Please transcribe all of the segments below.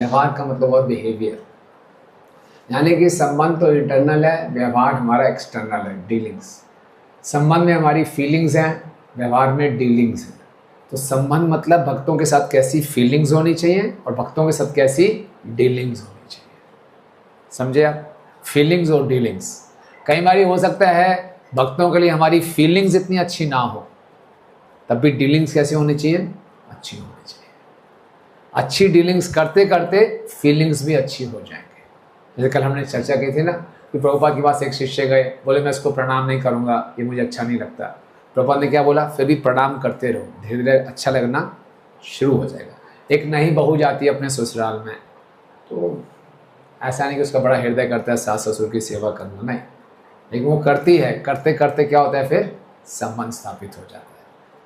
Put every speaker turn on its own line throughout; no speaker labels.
व्यवहार का मतलब और बिहेवियर, यानी कि संबंध तो इंटरनल है, व्यवहार हमारा एक्सटर्नल है, डीलिंग्स। संबंध में हमारी फीलिंग्स हैं, व्यवहार में डीलिंग्स हैं। तो संबंध मतलब भक्तों के साथ कैसी फीलिंग्स होनी चाहिए और भक्तों के साथ कैसी डीलिंग्स होनी चाहिए। समझे आप? फीलिंग्स और डीलिंग्स। कई बार हो सकता है भक्तों के लिए हमारी फीलिंग्स इतनी अच्छी ना हो, तब भी डीलिंग्स कैसे होनी चाहिए? अच्छी होनी चाहिए। अच्छी डीलिंग्स करते करते फीलिंग्स भी अच्छी हो जाएंगे। जैसे कल हमने चर्चा की थी ना कि प्रभुपाद के पास एक शिष्य गए, बोले मैं इसको प्रणाम नहीं करूँगा, ये मुझे अच्छा नहीं लगता। प्रभुपाद ने क्या बोला? फिर भी प्रणाम करते रहो, धीरे धीरे अच्छा लगना शुरू हो जाएगा। एक नई बहू जाती है अपने ससुराल में, तो ऐसा नहीं कि उसका बड़ा हृदय करता है सास ससुर की सेवा करना, नहीं, लेकिन वो करती है। करते करते क्या होता है, फिर संबंध स्थापित हो जाता है।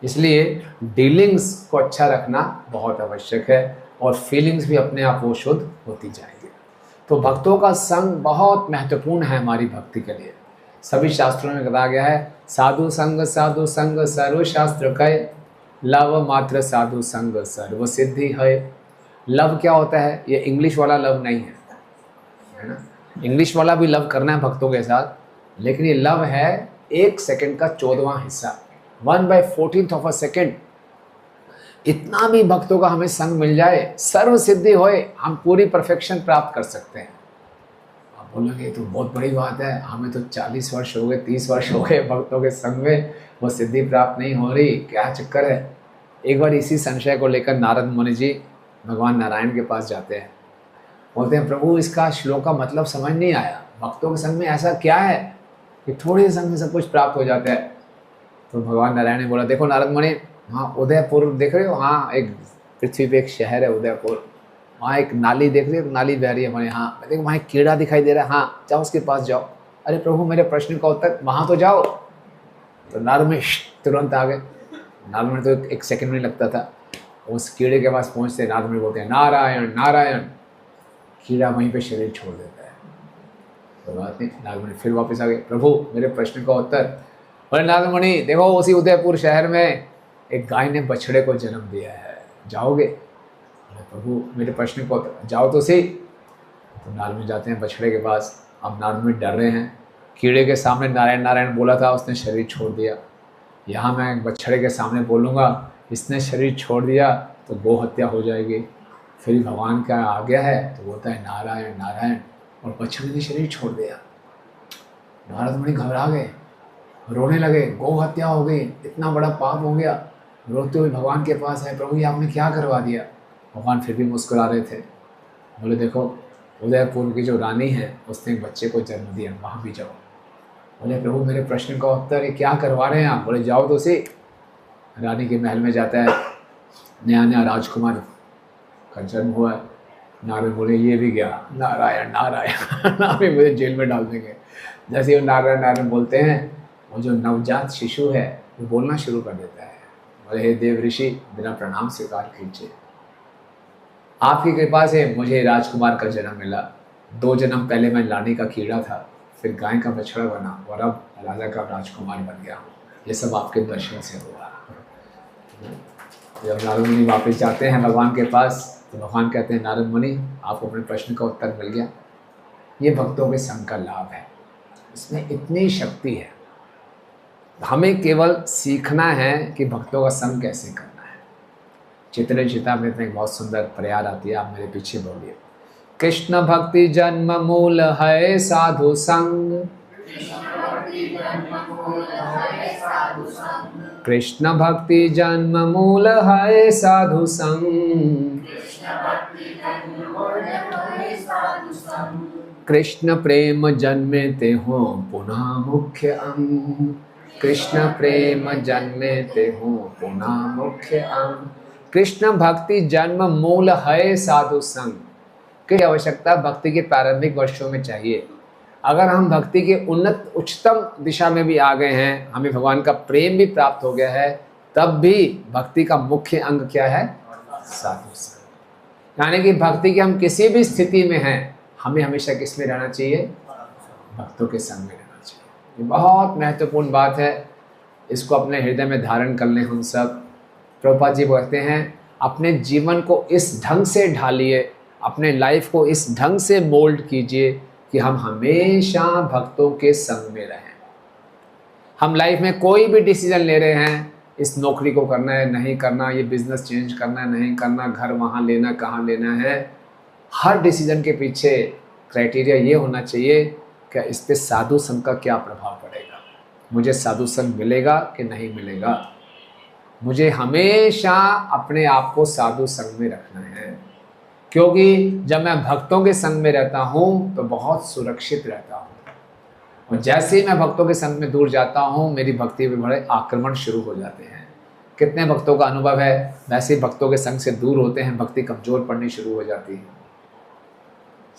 इसलिए डीलिंग्स को अच्छा रखना बहुत आवश्यक है और फीलिंग्स भी अपने आप वो शुद्ध होती जाएंगी। तो भक्तों का संग बहुत महत्वपूर्ण है हमारी भक्ति के लिए। सभी शास्त्रों में कहा गया है, साधु संग सर्व शास्त्र कय, लव मात्र साधु संग सर्व सिद्धि है। लव क्या होता है? ये इंग्लिश वाला लव नहीं है ना। इंग्लिश वाला भी लव करना है भक्तों के साथ, लेकिन ये लव है 1 सेकंड का 14वां हिस्सा, 1/14 ऑफ अ सेकेंड। इतना भी भक्तों का हमें संग मिल जाए, सर्व सिद्धि होए, हम पूरी परफेक्शन प्राप्त कर सकते हैं। आप बोलोगे तो बहुत बड़ी बात है, हमें तो 40 वर्ष हो गए, 30 वर्ष हो गए भक्तों के संग में, वो सिद्धि प्राप्त नहीं हो रही, क्या चक्कर है? एक बार इसी संशय को लेकर नारद मुनि जी भगवान नारायण के पास जाते हैं। बोलते हैं, प्रभु इसका श्लोक का मतलब समझ नहीं आया, भक्तों के संग में ऐसा क्या है कि थोड़े संग में सब कुछ प्राप्त हो जाता है? तो भगवान नारायण ने बोला, देखो नारद मुनि, हाँ उदयपुर देख रहे हो, हाँ एक पृथ्वी पे एक शहर है उदयपुर, वहाँ एक नाली देख रहे हो, नाली बह रही है हमारे, हाँ देखो वहाँ एक कीड़ा दिखाई दे रहा है, हाँ जाओ उसके पास जाओ। अरे प्रभु मेरे प्रश्न का उत्तर, वहाँ तो जाओ। तो नारद मुनि तुरंत आ गए। नारद मुनि तो 1 सेकंड नहीं लगता था, उस कीड़े के पास पहुँचते नारद मुनि बोलते हैं, नारायण नारायण। कीड़ा वहीं पे शरीर छोड़ देता है। तो बात नहीं, नारद मुनि फिर वापस आ गए, प्रभु मेरे प्रश्न का उत्तर। बोले नारद मुनि, देखो उसी उदयपुर शहर में एक गाय ने बछड़े को जन्म दिया है, जाओगे? बोले प्रभु मेरे प्रश्न को उत्तर, जाओ तो सही। तो नारद मुनि जाते हैं बछड़े के पास। अब नारद मुनि डर रहे हैं, कीड़े के सामने नारायण नारायण बोला था, उसने शरीर छोड़ दिया। यहाँ मैं बछड़े के सामने बोलूँगा, इसने शरीर छोड़ दिया तो गौ हत्या हो जाएगी। फिर भगवान का आज्ञा है तो बोलता है नारायण नारायण, और बछड़े ने शरीर छोड़ दिया। नारद मुनि घबरा गए, रोने लगे, गौ हत्या हो गई, इतना बड़ा पाप हो गया। रोते हुए भगवान के पास है, प्रभु ये आपने क्या करवा दिया? भगवान फिर भी मुस्कुरा रहे थे। बोले देखो उदयपुर की जो रानी है उसने एक बच्चे को जन्म दिया, वहाँ भी जाओ। बोले प्रभु मेरे प्रश्न का उत्तर, ये क्या करवा रहे हैं आप? बोले जाओ तो सही। रानी के महल में जाता है, नया नया राजकुमार का जन्म हुआ है। नारद बोले ये भी गया, नारायण नारायण अभी मुझे जेल में डाल देंगे। जैसे वो नारायण नारायण बोलते हैं, वो जो नवजात शिशु है वो बोलना शुरू कर देता है। बोले हे देव ऋषि, बिना प्रणाम स्वीकार कीजिए, आपकी कृपा से मुझे राजकुमार का जन्म मिला। 2 जन्म पहले मैं लानी का कीड़ा था, फिर गाय का बछड़ा बना और अब राजा का राजकुमार बन गया। ये सब आपके दर्शन से हुआ। जब नारद मुनि वापस जाते हैं भगवान के पास तो भगवान कहते हैं, नारद मुनि आपको अपने प्रश्न का उत्तर मिल गया। ये भक्तों के संग का लाभ है, इसमें इतनी शक्ति है। हमें केवल सीखना है कि भक्तों का संग कैसे करना है। चित्र चिता में एक बहुत सुंदर प्रयार आती है, आप मेरे पीछे बोलिए। कृष्ण भक्ति जन्म मूल है साधु संग, कृष्ण भक्ति जन्म मूल है साधु संग, कृष्ण प्रेम जन्मेते हो पुनः मुख्य अंग, कृष्ण प्रेम जन्मेते हो पुनः मुख्य अंग। कृष्ण भक्ति जन्म मूल है साधु संग की आवश्यकता भक्ति के प्रारंभिक वर्षों में चाहिए। अगर हम भक्ति के उन्नत उच्चतम दिशा में भी आ गए हैं, हमें भगवान का प्रेम भी प्राप्त हो गया है, तब भी भक्ति का मुख्य अंग क्या है? साधु संग। यानी कि भक्ति की हम किसी भी स्थिति में हैं, हमें हमेशा किस में रहना चाहिए? भक्तों के संग में रहना चाहिए। ये बहुत महत्वपूर्ण बात है, इसको अपने हृदय में धारण कर लें हम सब। प्रभुपाद जी बोलते हैं, अपने जीवन को इस ढंग से ढालिए अपने लाइफ को इस ढंग से मोल्ड कीजिए कि हम हमेशा भक्तों के संग में रहें। हम लाइफ में कोई भी डिसीजन ले रहे हैं, इस नौकरी को करना है नहीं करना, ये बिजनेस चेंज करना है नहीं करना, घर वहाँ लेना कहाँ लेना है, हर डिसीजन के पीछे क्राइटेरिया ये होना चाहिए कि इस पे साधु संग का क्या प्रभाव पड़ेगा, मुझे साधु संग मिलेगा कि नहीं मिलेगा। मुझे हमेशा अपने आप को साधु संग में रखना है, क्योंकि जब मैं भक्तों के संग में रहता हूँ तो बहुत सुरक्षित रहता हूँ, और जैसे ही मैं भक्तों के संग में दूर जाता हूँ मेरी भक्ति में बड़े आक्रमण शुरू हो जाते हैं। कितने भक्तों का अनुभव है, वैसे ही भक्तों के संग से दूर होते हैं भक्ति कमजोर पड़नी शुरू हो जाती है।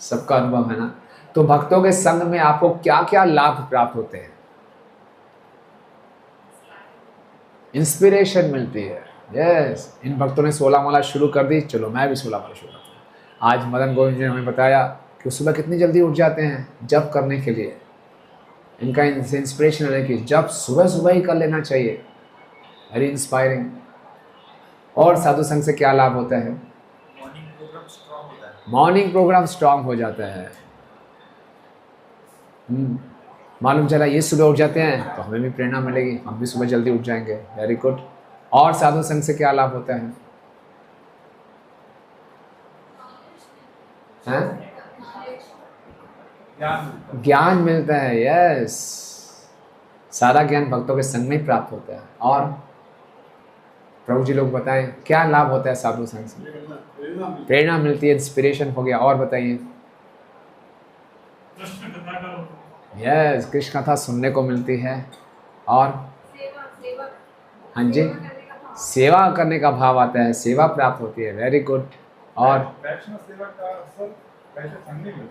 सबका अनुभव है ना। तो भक्तों के संग में आपको क्या क्या लाभ प्राप्त होते हैं? इंस्पिरेशन मिलती है। यस, इन भक्तों ने 16 माला शुरू कर दी, चलो मैं भी 16 माला शुरू करता हूँ। आज मदन गोविंद जी ने हमें बताया कि सुबह कितनी जल्दी उठ जाते हैं जप करने के लिए। इनका इनसे इंस्पिरेशन है कि जब सुबह सुबह ही कर लेना चाहिए। Very inspiring. और साधु संघ से क्या लाभ होता है? मॉर्निंग प्रोग्राम स्ट्रांग हो जाता है। मालूम चला ये सुबह उठ जाते हैं तो हमें भी प्रेरणा मिलेगी, हम भी सुबह जल्दी उठ जाएंगे। Very good. और साधु संघ से क्या लाभ होता है? ज्ञान मिलता है। यस, सारा ज्ञान भक्तों के संग में ही प्राप्त होता है। और प्रभु जी लोग बताएं क्या लाभ होता है साधु संग से? प्रेरणा मिलती है, इंस्पिरेशन हो गया। और बताइए। यस, कृष्ण कथा सुनने को मिलती है। और हाँ जी, सेवा करने का भाव आता है, सेवा प्राप्त होती है। Very good. और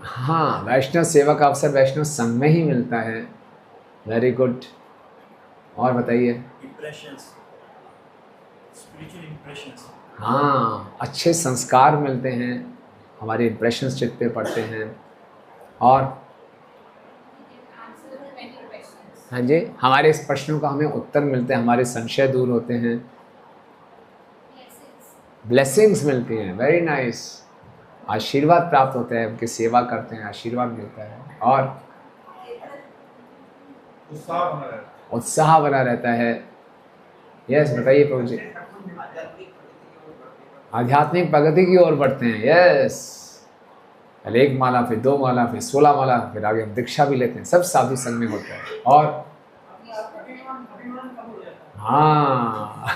हाँ, वैष्णव सेवा का अवसर वैष्णव संघ में ही मिलता है। Very good. और बताइए। हाँ, अच्छे संस्कार मिलते हैं, हमारे इम्प्रेशंस चित्त पे पड़ते हैं। और हाँ जी, हमारे इस प्रश्नों का हमें उत्तर मिलते हैं, हमारे संशय दूर होते हैं, ब्लेसिंग्स मिलती हैं। Very nice. आशीर्वाद प्राप्त होता है, उनकी सेवा करते हैं, आशीर्वाद मिलता है। और उत्साह बना रहता है। यस, बताइए प्रभु जी। आध्यात्मिक प्रगति की ओर बढ़ते हैं। यस, पहले 1 माला, फिर 2 माला, फिर 16 माला, फिर आगे हम दीक्षा भी लेते हैं। सब साधु संग में होता है। और हाँ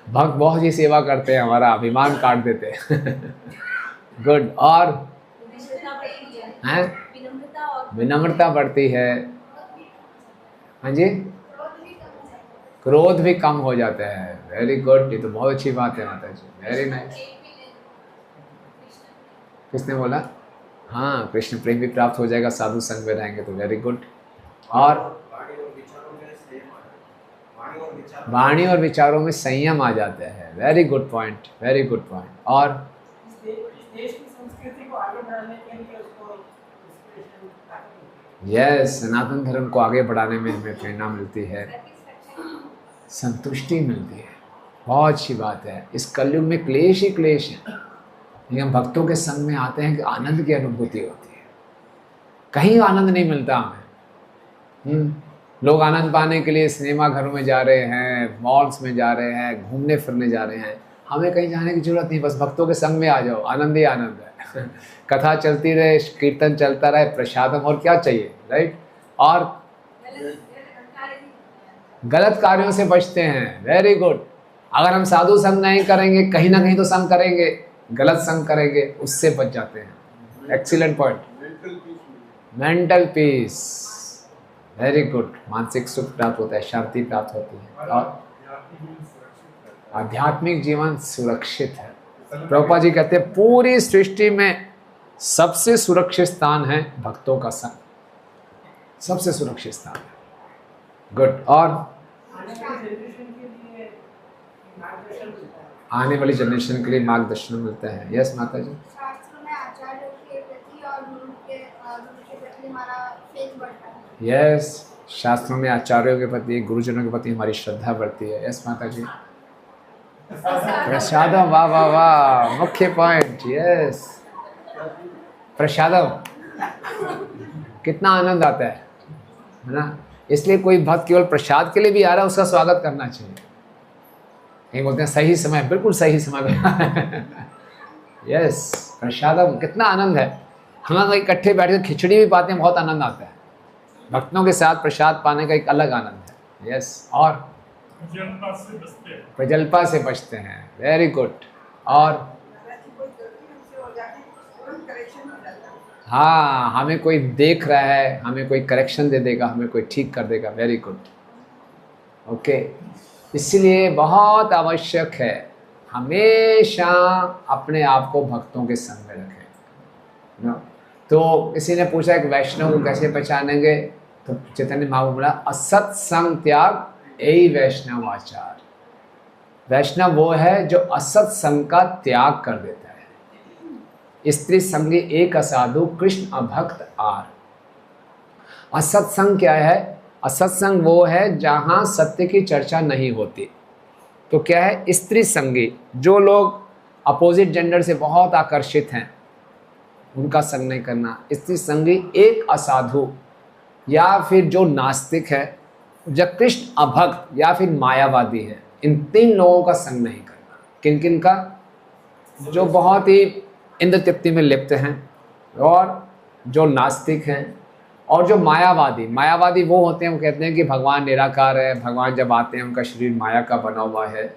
भक्त बहुत ही सेवा करते हैं, हमारा अभिमान काट देते हैं गुड। और हैं, विनम्रता बढ़ती है। हाँ जी, क्रोध भी कम हो जाता है। वेरी गुड, ये तो बहुत अच्छी बात है माता जी। Very nice. किसने बोला? हाँ, कृष्ण प्रेम भी प्राप्त हो जाएगा साधु संग में रहेंगे तो। Very good. और वाणी और विचारों में संयम आ जाता है। Very good point, very good point. और यस, सनातन धर्म को आगे बढ़ाने में हमें प्रेरणा मिलती है, संतुष्टि मिलती है। बहुत अच्छी बात है। इस कलयुग में क्लेश ही क्लेश है, लेकिन हम भक्तों के संग में आते हैं कि आनंद की अनुभूति होती है। कहीं आनंद नहीं मिलता हमें। लोग आनंद पाने के लिए सिनेमा घरों में जा रहे हैं, मॉल्स में जा रहे हैं, घूमने फिरने जा रहे हैं। हमें कहीं जाने की जरूरत नहीं, बस भक्तों के संग में आ जाओ, आनंद ही आनंद है कथा चलती रहे, कीर्तन चलता रहे, प्रसादम, और क्या चाहिए, राइट। और गलत कार्यों से बचते हैं। Very good. अगर हम साधु संग नहीं करेंगे, कहीं ना कहीं तो संग करेंगे, गलत संग करेंगे, उससे बच जाते हैं। Excellent point. Mental peace. Very good. मानसिक सुख प्राप्त होता है, शांति प्राप्त होती है। और आध्यात्मिक जीवन सुरक्षित है। प्रभुपाद जी कहते हैं पूरी सृष्टि में सबसे सुरक्षित स्थान है भक्तों का संग, सबसे सुरक्षित स्थान है। गुड। और आने वाली जनरेशन के लिए मार्गदर्शन मिलता है। यस माता जी। यस, शास्त्रों में आचार्यों के प्रति, गुरुजनों के प्रति हमारी श्रद्धा बढ़ती है। यस माता जी। प्रसादम, वाह वाह वाह, मुख्य पॉइंट, यस, प्रसादम, कितना आनंद आता है ना। इसलिए कोई भक्त केवल प्रसाद के लिए भी आ रहा है, उसका स्वागत करना चाहिए। कहीं बोलते हैं सही समय, बिल्कुल सही समय पे यस, प्रसादम, कितना आनंद है। हम लोग इकट्ठे बैठ कर खिचड़ी भी पाते हैं, बहुत आनंद आता है। भक्तों के साथ प्रसाद पाने का एक अलग आनंद है। यस, और प्रजल्पा से बचते हैं, वेरी गुड। और हाँ, हमें कोई देख रहा है, हमें कोई करेक्शन दे देगा, हमें कोई ठीक कर देगा, वेरी गुड, ओके। इसलिए बहुत आवश्यक है हमेशा अपने आप को भक्तों के संग में रखें ना। तो किसी ने पूछा एक वैष्णव को कैसे पहचानेंगे, तो चैतन्य महाप्रभु बोला, असत संग त्याग यही वैष्णव आचार। वैष्णव वो है जो असत संग का त्याग कर देता है। स्त्री संगी एक असाधु, कृष्ण अभक्त आर। असत संग क्या है? असत संग वो है जहां सत्य की चर्चा नहीं होती। तो क्या है? स्त्री संगी, जो लोग अपोजिट जेंडर से बहुत आकर्षित हैं, उनका संग नहीं करना। स्त्री संगी एक असाधु, या फिर जो नास्तिक है, जब कृष्ण अभक्त या फिर मायावादी है, इन तीन लोगों का संग नहीं करना। किन किन का? जो बहुत ही इंद्र तृप्ति में लिप्त हैं, और जो नास्तिक हैं, और जो मायावादी। मायावादी वो होते हैं, वो कहते हैं कि भगवान निराकार है, भगवान जब आते हैं उनका शरीर माया का बना हुआ है।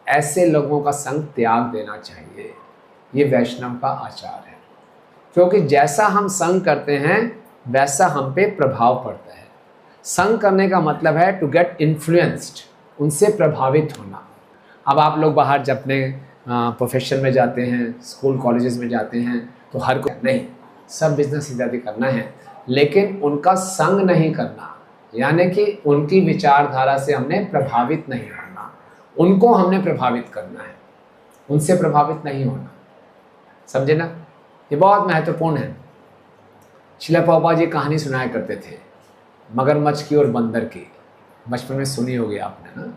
ऐसे लोगों का संग त्याग देना चाहिए। ये वैष्णव का आचार है, क्योंकि जैसा हम संग करते हैं वैसा हम पे प्रभाव पड़ता है। संग करने का मतलब है टू गेट इन्फ्लुएंस्ड, उनसे प्रभावित होना। अब आप लोग बाहर जब अपने प्रोफेशन में जाते हैं, स्कूल कॉलेजेस में जाते हैं, तो हर कोई नहीं, सब बिजनेस इत्यादि करना है, लेकिन उनका संग नहीं करना, यानी कि उनकी विचारधारा से हमने प्रभावित नहीं होना, उनको हमने प्रभावित करना है, उनसे प्रभावित नहीं होना। समझे ना? ये बहुत महत्वपूर्ण है। श्रील प्रभुपाद जी कहानी सुनाया करते थे, मगरमच्छ की और बंदर की। बचपन में सुनी होगी आपने ना।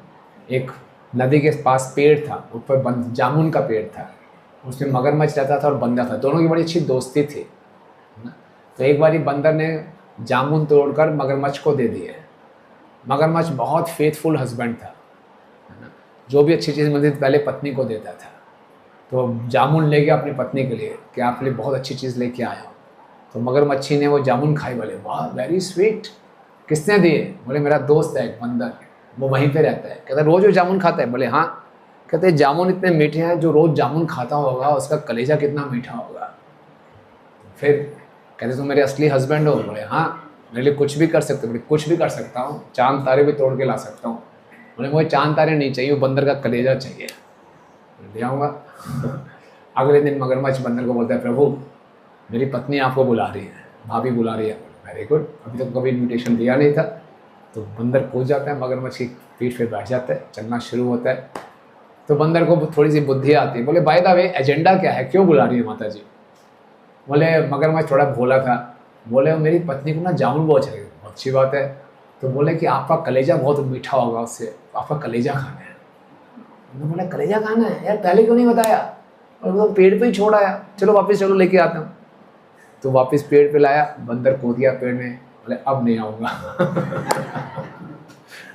एक नदी के पास पेड़ था, ऊपर जामुन का पेड़ था, उसमें मगरमच्छ रहता था और बंदर था, दोनों की बड़ी अच्छी दोस्ती थी। तो एक बारी बंदर ने जामुन तोड़कर मगरमच्छ को दे दिए। मगरमच्छ बहुत फेथफुल हस्बैंड था, जो भी अच्छी चीज़ मिलती थी पहले पत्नी को देता था। तो जामुन ले गया अपनी पत्नी के लिए कि आपके लिए बहुत अच्छी चीज़ लेके आया हूँ। तो मगरमच्छी ने वो जामुन खाई, बोले वाह वेरी स्वीट। किसने दिए? बोले मेरा दोस्त है एक बंदर, वो वहीं पे रहता है। कहता रोज़ वो जामुन खाता है? बोले हाँ। कहते जामुन इतने मीठे हैं, जो रोज़ जामुन खाता होगा उसका कलेजा कितना मीठा होगा। फिर कहते तुम मेरे असली हस्बैंड हो? बोले हाँ। मेरे लिए कुछ भी कर सकते? बोले कुछ भी कर सकता हूँ, चांद तारे भी तोड़ के ला सकता हूँ। बोले मुझे चांद तारे नहीं चाहिए, वो बंदर का कलेजा चाहिए। ले आऊँगा। अगले दिन मगरमच्छ बंदर को बोलता है, प्रभु मेरी पत्नी आपको बुला रही है, भाभी बुला रही है। वेरी गुड, अभी तक कभी इन्विटेशन दिया नहीं था। तो बंदर कूद जाता है, मगरमच्छ की पीठ पे बैठ जाता है, चलना शुरू होता है। तो बंदर को थोड़ी सी बुद्धि आती है, बोले बाय द वे एजेंडा क्या है, क्यों बुला रही है माता जी? बोले मगरमच्छ थोड़ा भोला था, बोले मेरी पत्नी को ना जामुन बहुत अच्छा लगेगा। अच्छी बात है। तो बोले कि आपका कलेजा बहुत मीठा होगा, उससे आपका कलेजा खाना है। बोला कलेजा खाना है यार, पहले क्यों नहीं बताया? और वो पेड़ पे ही छोड़ आया, चलो वापस चलो लेके आता हूँ। तो वापस पेड़ पे लाया, बंदर कूद गया पेड़ में, बोले अब नहीं आऊँगा।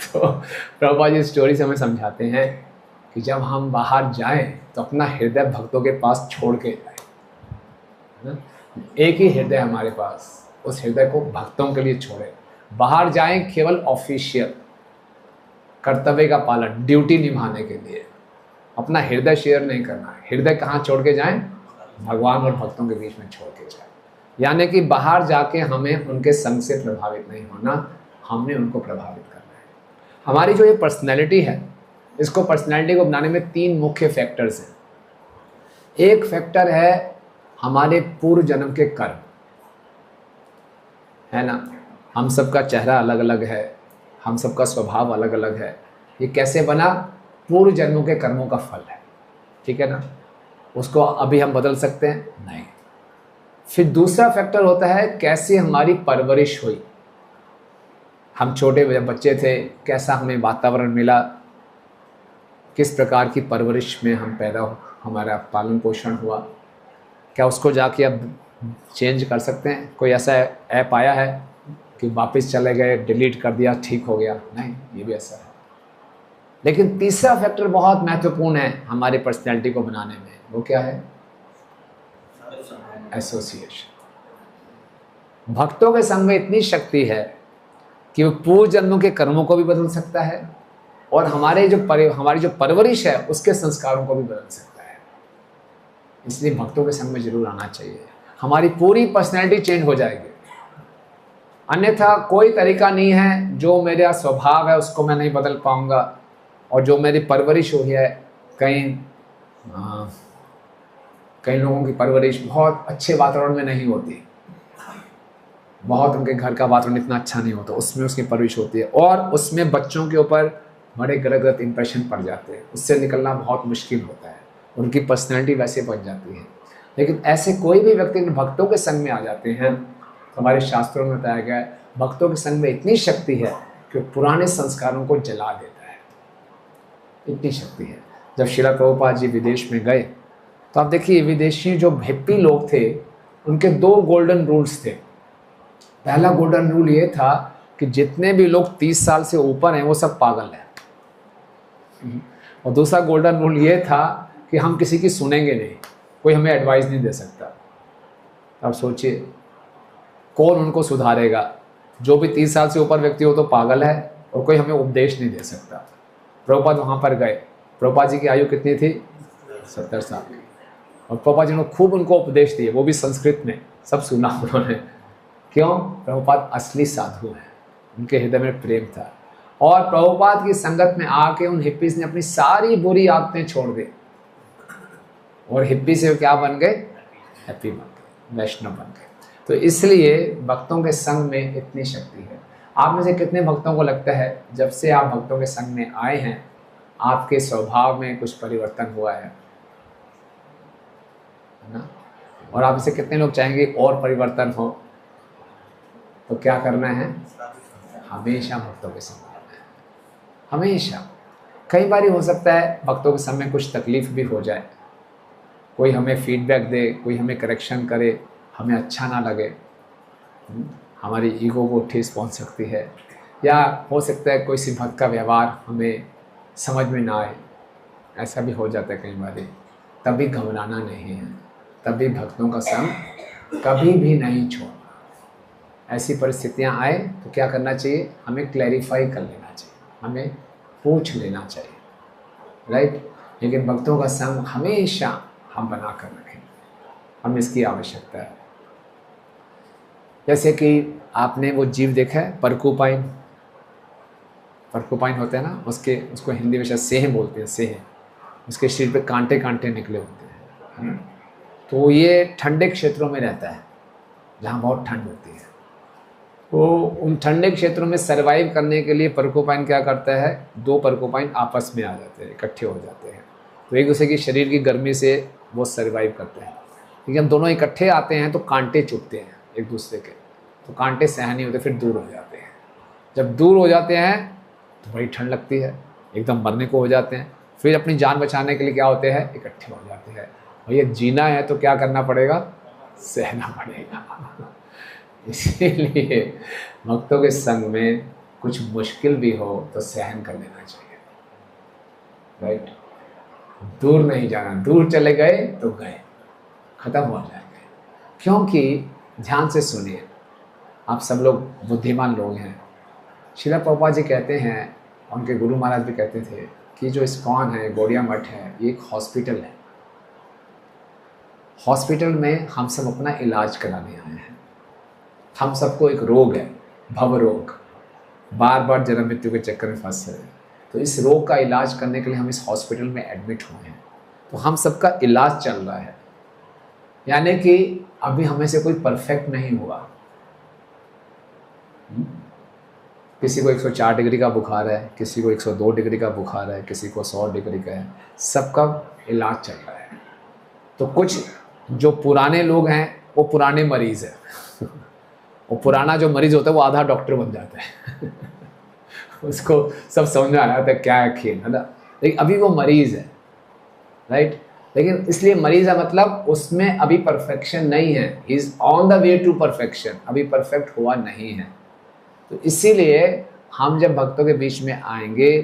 तो प्रभुपाद जी स्टोरी से हमें समझाते हैं कि जब हम बाहर जाएं तो अपना हृदय भक्तों के पास छोड़ के जाएं। एक ही हृदय हमारे पास, उस हृदय को भक्तों के लिए छोड़े। बाहर जाएं केवल ऑफिशियल कर्तव्य का पालन, ड्यूटी निभाने के लिए, अपना हृदय शेयर नहीं करना है। हृदय कहाँ छोड़ के जाएं? भगवान और भक्तों के बीच में छोड़ के जाएं। यानी कि बाहर जाके हमें उनके संग से प्रभावित नहीं होना, हमने उनको प्रभावित करना है। हमारी जो ये पर्सनैलिटी है, इसको पर्सनैलिटी को बनाने में 3 मुख्य फैक्टर्स हैं। एक फैक्टर है हमारे पूर्व जन्म के कर्म, है ना। हम सबका चेहरा अलग अलग है, हम सबका स्वभाव अलग अलग है। ये कैसे बना? पूर्व जन्मों के कर्मों का फल है, ठीक है ना। उसको अभी हम बदल सकते हैं? नहीं। फिर दूसरा फैक्टर होता है कैसे हमारी परवरिश हुई। हम छोटे बच्चे थे, कैसा हमें वातावरण मिला, किस प्रकार की परवरिश में हम पैदा हो, हमारा पालन पोषण हुआ, क्या उसको जाके अब चेंज कर सकते हैं? कोई ऐसा ऐप आया है कि वापस चले गए, डिलीट कर दिया, ठीक हो गया? नहीं, ये भी ऐसा है। लेकिन तीसरा फैक्टर बहुत महत्वपूर्ण है हमारी पर्सनैलिटी को बनाने में, वो क्या है? एसोसिएशन। भक्तों के संग में इतनी शक्ति है कि वो पूर्व जन्मों के कर्मों को भी बदल सकता है और हमारी जो परवरिश है उसके संस्कारों को भी बदल सकता है। इसलिए भक्तों के संग में जरूर आना चाहिए, हमारी पूरी पर्सनैलिटी चेंज हो जाएगी। अन्यथा कोई तरीका नहीं है, जो मेरा स्वभाव है उसको मैं नहीं बदल पाऊंगा, और जो मेरी परवरिश हुई है, कई लोगों की परवरिश बहुत अच्छे वातावरण में नहीं होती, बहुत उनके घर का वातावरण इतना अच्छा नहीं होता, उसमें उसकी परवरिश होती है और उसमें बच्चों के ऊपर बड़े गलत इंप्रेशन पड़ जाते हैं, उससे निकलना बहुत मुश्किल होता है, उनकी पर्सनैलिटी वैसे बन जाती है। लेकिन ऐसे कोई भी व्यक्ति भक्तों के संग में आ जाते हैं, तो हमारे शास्त्रों में बताया गया है भक्तों के संग में इतनी शक्ति है कि पुराने संस्कारों को जला देता है, इतनी शक्ति है। जब श्रील प्रभुपाद जी विदेश में गए तो आप देखिए, विदेशी जो हिप्पी लोग थे उनके 2 गोल्डन रूल्स थे। पहला गोल्डन रूल ये था कि जितने भी लोग 30 साल से ऊपर हैं वो सब पागल हैं, और दूसरा गोल्डन रूल ये था कि हम किसी की सुनेंगे नहीं, कोई हमें एडवाइस नहीं दे सकता। अब सोचिए कौन उनको सुधारेगा? जो भी 30 साल से ऊपर व्यक्ति हो तो पागल है और कोई हमें उपदेश नहीं दे सकता। प्रभुपाद वहाँ पर गए, प्रभुपाद जी की आयु कितनी थी? 70 साल की, और प्रभुपाद जी ने खूब उनको उपदेश दिए, वो भी संस्कृत में, सब सुना उन्होंने। क्यों? प्रभुपाद असली साधु हैं, उनके हृदय में प्रेम था, और प्रभुपाद की संगत में आके उन हिप्पीज ने अपनी सारी बुरी आदतें छोड़ दी और हिप्पी से क्या बन गए? हैप्पी बन गए, वैष्णव बन गए। तो इसलिए भक्तों के संग में इतनी शक्ति है। आप में से कितने भक्तों को लगता है जब से आप भक्तों के संग में आए हैं आपके स्वभाव में कुछ परिवर्तन हुआ है ना? और आप में से कितने लोग चाहेंगे और परिवर्तन हो? तो क्या करना है? हमेशा भक्तों के संग रहना है, हमेशा। कई बार हो सकता है भक्तों के संग में कुछ तकलीफ भी हो जाए, कोई हमें फीडबैक दे, कोई हमें करेक्शन करे, हमें अच्छा ना लगे, हमारी ईगो को ठेस पहुंच सकती है, या हो सकता है कोई सी भक्त का व्यवहार हमें समझ में ना आए, ऐसा भी हो जाता है कई बार। तभी घबराना नहीं है, तभी भक्तों का संग कभी भी नहीं छोड़ना। ऐसी परिस्थितियां आए तो क्या करना चाहिए? हमें क्लैरिफाई कर लेना चाहिए, हमें पूछ लेना चाहिए, राइट? लेकिन भक्तों का संग हमेशा हम बना कर रखें, हमें इसकी आवश्यकता है। जैसे कि आपने वो जीव देखा है परकुपाइन, परकुपाइन होता है ना, उसको हिंदी में शायद सेह बोलते हैं, सेह। उसके शरीर पे कांटे कांटे निकले होते हैं, है ना? तो ये ठंडे क्षेत्रों में रहता है जहाँ बहुत ठंड होती है। तो उन ठंडे क्षेत्रों में सरवाइव करने के लिए परकुपाइन क्या करता है? 2 परकुपाइन आपस में आ जाते हैं, इकट्ठे हो जाते हैं, तो एक दूसरे की शरीर की गर्मी से वो सरवाइव करते हैं। लेकिन जब दोनों इकट्ठे आते हैं तो कांटे चुभते हैं एक दूसरे के, तो कांटे सहन नहीं होते, फिर दूर हो जाते हैं। जब दूर हो जाते हैं तो बड़ी ठंड लगती है, एकदम मरने को हो जाते हैं, फिर अपनी जान बचाने के लिए क्या होते हैं? इकट्ठे हो जाते हैं। और ये जीना है तो क्या करना पड़ेगा? सहना पड़ेगा। इसीलिए भक्तों के संग में कुछ मुश्किल भी हो तो सहन कर लेना चाहिए, राइट? दूर नहीं जाना, दूर चले गए तो गए, खत्म हो जाएंगे। क्योंकि ध्यान से सुनिए, आप सब लोग बुद्धिमान लोग हैं। श्रील प्रभुपाद जी कहते हैं, उनके गुरु महाराज भी कहते थे कि जो इस्कॉन है, गौड़िया मठ है, ये एक हॉस्पिटल है। हॉस्पिटल में हम सब अपना इलाज कराने आए हैं। हम सबको एक रोग है, भव रोग, बार बार जन्म मृत्यु के चक्कर में फंस रहे हैं। तो इस रोग का इलाज करने के लिए हम इस हॉस्पिटल में एडमिट हुए हैं। तो हम सबका इलाज चल रहा है, यानी कि अभी हमें से कोई परफेक्ट नहीं हुआ। किसी को 104 डिग्री का बुखार है, किसी को 102 डिग्री का बुखार है, किसी को 100 डिग्री का है, सबका इलाज चल रहा है। तो कुछ जो पुराने लोग हैं वो पुराने मरीज़ हैं। वो पुराना जो मरीज़ होता है वो आधा डॉक्टर बन जाता है। उसको सब समझ में आ जाता है क्या है खेल, है ना? लेकिन अभी वो मरीज़ है, राइट। लेकिन इसलिए मरीज़ है मतलब उसमें अभी परफेक्शन नहीं है, he is on the way to perfection, अभी परफेक्ट हुआ नहीं है। तो इसीलिए हम जब भक्तों के बीच में आएंगे,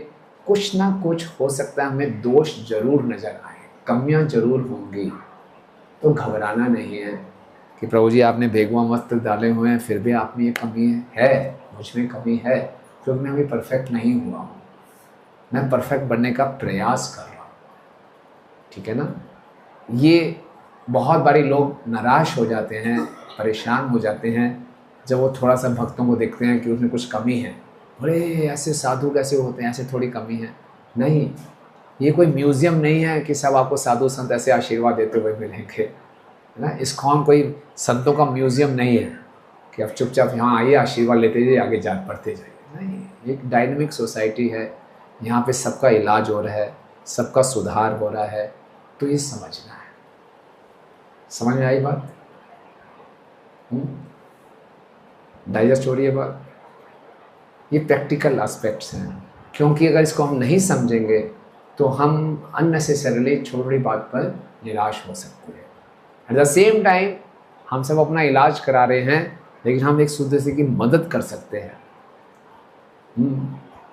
कुछ ना कुछ हो सकता है हमें दोष जरूर नज़र आए, कमियां जरूर होंगी। तो घबराना नहीं है कि प्रभु जी आपने भेगवा मस्त डाले हुए हैं, फिर भी आप में ये कमी है, मुझ में कमी है, क्योंकि मैं अभी परफेक्ट नहीं हुआ हूँ, मैं परफेक्ट बनने का प्रयास कर रहा हूँ। ठीक है ना। ये बहुत बारी लोग निराश हो जाते हैं, परेशान हो जाते हैं जब वो थोड़ा सा भक्तों को देखते हैं कि उसमें कुछ कमी है। अरे ऐसे साधु कैसे होते हैं, ऐसे थोड़ी कमी है। नहीं, ये कोई म्यूज़ियम नहीं है कि सब आपको साधु संत ऐसे आशीर्वाद देते हुए मिलेंगे, है ना। इस्कॉन कोई संतों का म्यूज़ियम नहीं है कि आप चुपचाप यहाँ आइए, आशीर्वाद लेते जाइए, आगे जा पढ़ते जाइए। नहीं, ये एक डायनेमिक सोसाइटी है, यहाँ पे सबका इलाज हो रहा है, सबका सुधार हो रहा है। तो ये समझना है। समझ में आई बात? डाइजेस्ट हो रही है बात? ये प्रैक्टिकल एस्पेक्ट्स हैं, क्योंकि अगर इसको हम नहीं समझेंगे तो हम अननेसेसरली छोटी छोटी बात पर निराश हो सकते हैं। एट द सेम टाइम हम सब अपना इलाज करा रहे हैं, लेकिन हम एक दूसरे की मदद कर सकते हैं।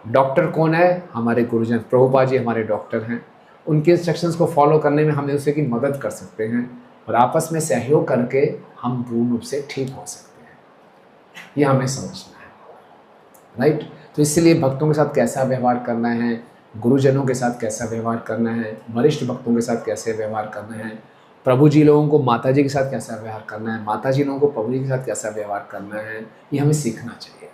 डॉक्टर कौन है? हमारे गुरुजन, प्रभुपाद जी हमारे डॉक्टर हैं। उनके इंस्ट्रक्शंस को फॉलो करने में हम एक दूसरे की मदद कर सकते हैं और आपस में सहयोग करके हम पूर्ण रूप से ठीक हो सकते हैं। ये हमें समझना है, राइट। तो इसलिए भक्तों के साथ कैसा व्यवहार करना है, गुरुजनों के साथ कैसा व्यवहार करना है, वरिष्ठ भक्तों के साथ कैसे व्यवहार करना है, प्रभु जी लोगों को माता जी के साथ कैसा व्यवहार करना है, माता जी लोगों को प्रभु जी के साथ कैसा व्यवहार करना है, ये हमें सीखना चाहिए।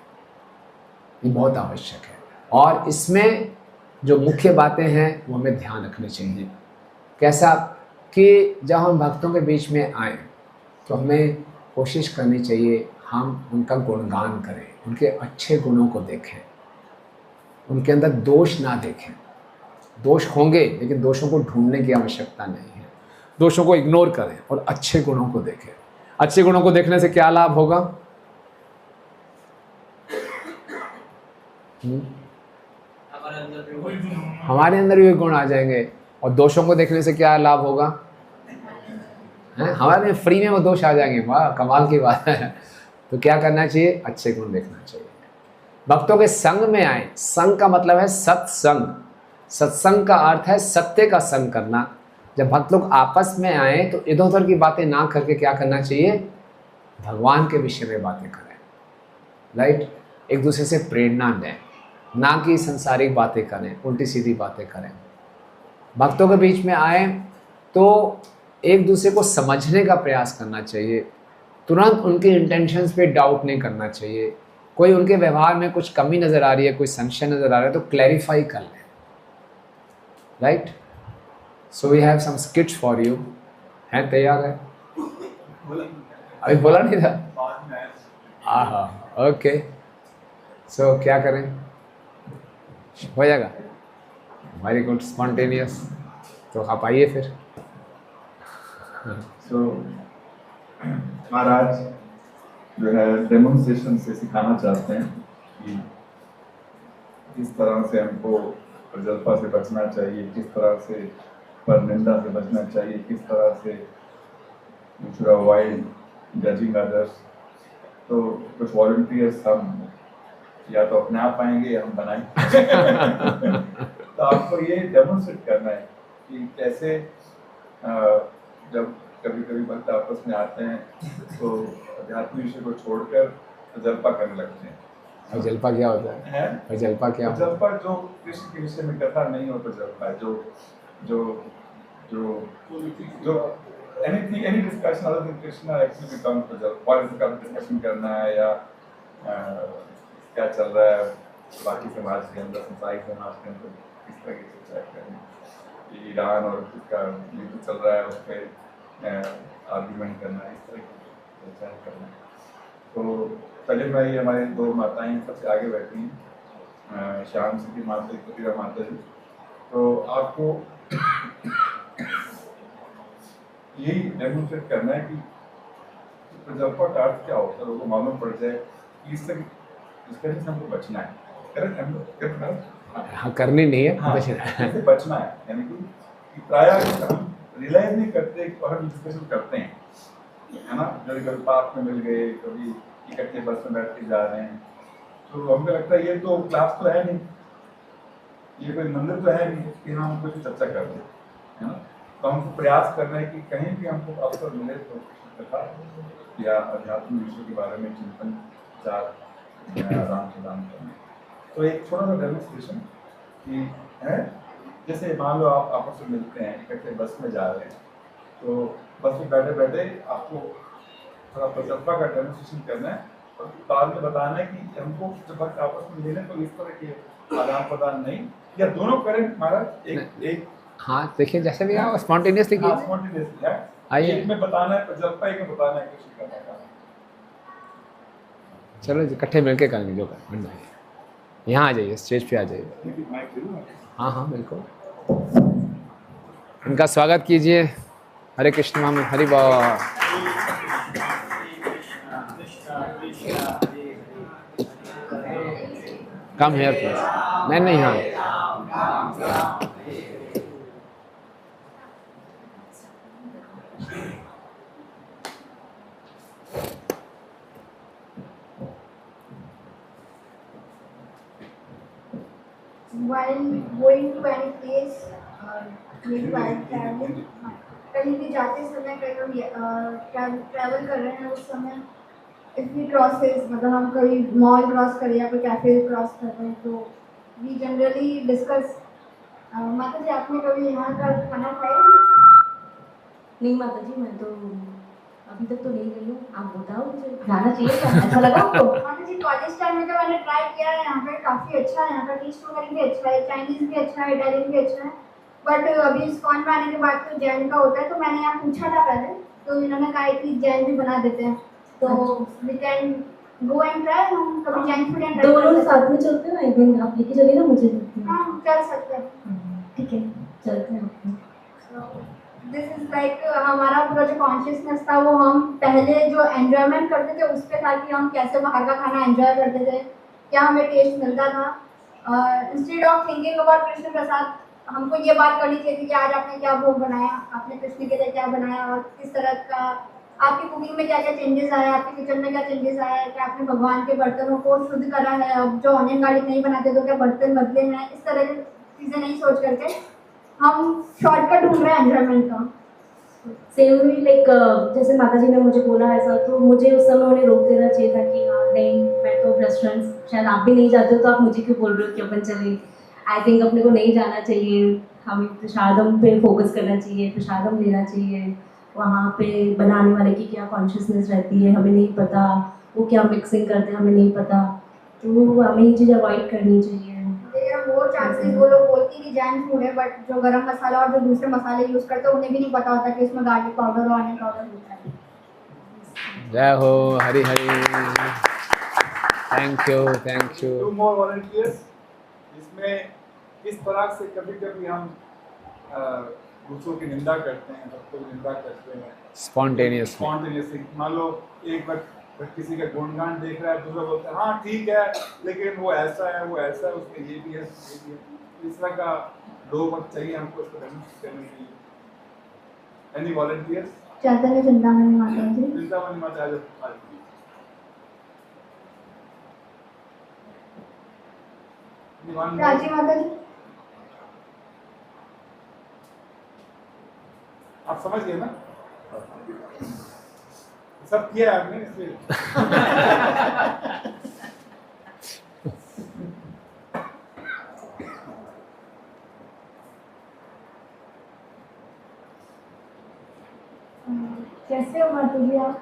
ये बहुत आवश्यक है। और इसमें जो मुख्य बातें हैं वो हमें ध्यान रखनी चाहिए। कैसा? कि जब हम भक्तों के बीच में आए तो हमें कोशिश करनी चाहिए हम उनका गुणगान करें, उनके अच्छे गुणों को देखें, उनके अंदर दोष ना देखें। दोष होंगे लेकिन दोषों को ढूंढने की आवश्यकता नहीं है, दोषों को इग्नोर करें और अच्छे गुणों को देखें। अच्छे गुणों को देखने से क्या लाभ होगा? हमारे अंदर भी गुण आ जाएंगे। और दोषों को देखने से क्या लाभ होगा? हमारे फ्री में वो दोष आ जाएंगे। वाह, कमाल की बात है। तो क्या करना चाहिए? अच्छे गुण देखना चाहिए। भक्तों के संग में आए। संग का मतलब है सत्संग। सत्संग का अर्थ है सत्य का संग करना। जब भक्त लोग आपस में आए तो इधर उधर की बातें ना करके क्या करना चाहिए? भगवान के विषय में बातें करें, राइट। एक दूसरे से प्रेरणा दें, ना कि संसारिक बातें करें, उल्टी सीधी बातें करें। भक्तों के बीच में आए तो एक दूसरे को समझने का प्रयास करना चाहिए। तुरंत उनके इंटेंशंस पे डाउट नहीं करना चाहिए। कोई उनके व्यवहार में कुछ कमी नज़र आ रही है, कोई संशय नज़र आ रहा है तो क्लैरिफाई कर लें, right. So we have some skits for you. हैं तैयार है? अभी बोला नहीं था? हाँ, ओके। सो क्या करें? हो जाएगा? Very good, spontaneous. तो आप आइए फिर।
सो महाराज जो है डेमोन्स्ट्रेशन से सिखाना चाहते हैं कि किस तरह से हमको प्रजल्पा से बचना चाहिए, किस तरह से परनिंदा से बचना चाहिए, किस तरह से should avoid judging others। तो कुछ वॉलंटियर्स हम या तो अपने आप आएंगे या हम बनाएंगे। तो आपको ये डेमोन्स्ट्रेट करना है कि कैसे जब कभी कभी भक्त आपस में आते हैं तो अध्यात्मिक विषय को छोड़कर प्रजल्पा करने लगते हैं।
प्रजल्पा क्या होता है? प्रजल्पा क्या होता है?
प्रजल्पा जो कृष्ण के विषय में कथा नहीं हो, प्रजल्पा जो जो जो जो any discussion other than Krishna actually becomes prajalpa. Political का डिस्कशन करना है या क्या चल रहा है बाकी समाज के अंदर, संसारिक समाज के अंदर किस तरह की चर्चा करनी, ईरान और उसका युद्ध चल रहा है उस पर आर्ग्यूमेंट करना, इस तरह की चर्चा करना। तो पहले मैं ये हमारी दो माताएं सबसे आगे बैठी हैं, श्याम सिद्धि माता, कपिला माता जी। तो आपको यही डेमोन्स्ट्रेट करना है कि प्रजल्पा का अर्थ क्या होता है, लोगों को मालूम पड़ जाए कि इससे हमको बचना है। करेक्ट?
हाँ करनी नहीं है,
हाँ, इससे बचना है, यानी कि प्राय हम रियलाइज नहीं करते और हम डिस्कशन करते हैं, है ना, कभी कभी पार्क में मिल गए, कभी इकट्ठे बस में बैठ के जा रहे हैं, तो हमको लगता है ये तो क्लास तो है नहीं, ये कोई मंदिर तो है नहीं कि हम कुछ चर्चा कर रहे हैं, है ना। तो हमको प्रयास करना है कि कहीं भी हमको अवसर मिले तो कथा या अध्यात्म विषय के बारे में चिंतन विचार आदान प्रदान करना। तो एक छोटा सा डेमोन्स्ट्रेशन कि है, जैसे मान लो आप आपस में मिलते हैं, इकट्ठे बस में जा रहे हैं, तो बस में बैठे बैठे आपको थोड़ा प्रचलपा का डेमोन्स्ट्रेशन करना है और बाद में बताना है कि हमको जब वक्त आपस में मिले तो इस तरह के आदान प्रदान नहीं, या दोनों करें महाराज एक
हाँ देखिए जैसे भी आप स्पॉन्टेनियसली
हाँ,
कीजिए।
spontaneously, हाँ।
आइए।
एक में बताना है प्रजल्पा, एक में बताना है कृषि करने का।
चलो इकट्ठे मिलके करेंगे जो करना है। यहाँ आ जाइए, स्टेज पे आ जाइए।
माइक दे दूँ?
हाँ हाँ बिल्कुल, इनका स्वागत कीजिए। हरे कृष्ण माम हरि बोल। Come here please. नहीं नहीं, हाँ
while going to any place, maybe while traveling, कहीं भी जाते समय, कहीं हम ट्रैवल कर रहे हैं उस समय, इफ वी क्रॉसेस, मतलब हम कहीं मॉल क्रॉस कर या कोई कैफे क्रॉस कर रहे हैं, तो वी जनरली डिस्कस। माता जी आपने कभी यहाँ का खाना खाया?
नहीं माता जी, मैं तो अभी तक तो नहीं गई हूँ। आप बताओ, मुझे जाना चाहिए क्या? ऐसा लगा आपको?
माता जी कॉलेज टाइम में मैंने ट्राई किया है, यहाँ पे काफ़ी अच्छा है, यहाँ का टेस्ट वगैरह भी अच्छा है, चाइनीज़ भी अच्छा है, इटालियन भी अच्छा है। बट अभी इस्कॉन में आने के बाद तो जैन का होता है, तो मैंने यहाँ पूछा था पहले, तो इन्होंने कहा कि जैन भी बना देते हैं, तो we can go and try. हम कभी जैन फूड एंड
दोनों साथ में चलते हैं ना, एक दिन आप लेके चलिए ना मुझे।
हाँ चल सकते हैं,
ठीक है, चलते हैं।
दिस इज लाइक हमारा पूरा जो कॉन्शियसनेस था वो हम पहले जो एंजॉयमेंट करते थे उस पर था, कि हम कैसे बाहर का खाना एंजॉय करते थे, क्या हमें टेस्ट मिलता था। Instead of thinking about Krishna prasad, हमको ये बात करनी चाहिए थी कि आज आपने क्या भोग बनाया, आपने कृष्ण के लिए क्या बनाया, और किस तरह का आपकी कुकिंग में क्या क्या चेंजेस आया, आपके किचन में क्या चेंजेस आया है, कि आपने भगवान के बर्तनों को शुद्ध करा है, अब जो ऑनियन गार्लिक नहीं बनाते तो क्या बर्तन बदले हैं, इस तरह की चीज़ें नहीं सोच करके हम शॉर्टकट ढूंढ रहे हैं एंजॉयमेंट का।
सेम लाइक जैसे माता जी ने मुझे बोला ऐसा, तो मुझे उस समय उन्हें रोक देना चाहिए था कि हाँ नहीं, मैं तो रेस्टोरेंट्स, शायद आप भी नहीं जाते हो तो आप मुझे क्यों बोल रहे हो कि अपन चले। आई थिंक अपने को नहीं जाना चाहिए, हमें प्रसादम पे फोकस करना चाहिए, प्रसादम लेना चाहिए। वहाँ पे बनाने वाले की क्या कॉन्शियसनेस रहती है हमें नहीं पता, वो क्या मिक्सिंग करते हैं हमें नहीं पता, तो हमें ये चीज़ अवॉइड करनी चाहिए।
वो चांसेस, वो लोग बोलती कि जैन फूड है, बट जो गरम मसाला और जो दूसरे मसाले यूज करते हैं उन्हें भी नहीं पता होता कि इसमें गार्लिक पाउडर और ऑनियन पाउडर होता है।
जय हो Hari Hari. Thank you thank you.
2 more volunteers। इसमें किस तरह से कभी कभी हम दूसरों की निंदा करते हैं, सबको निंदा करते हैं स्पॉन्टेनियसली। मान लो एक बार किसी का गुणगान देख रहा है, दूसरा बोलता है हाँ ठीक है, लेकिन वो ऐसा है, वो ऐसा है, उसमें ये भी है, ये भी है। इस तरह का लोग मत चाहिए हमको इसको करने के लिए। Any volunteers?
चैतन्य चिंतामणि माता जी।
चिंतामणि माता जी।
राजी माता जी।
आप समझ गए ना, सब किया आपने इसलिए।
कैसे हो माता जी आप?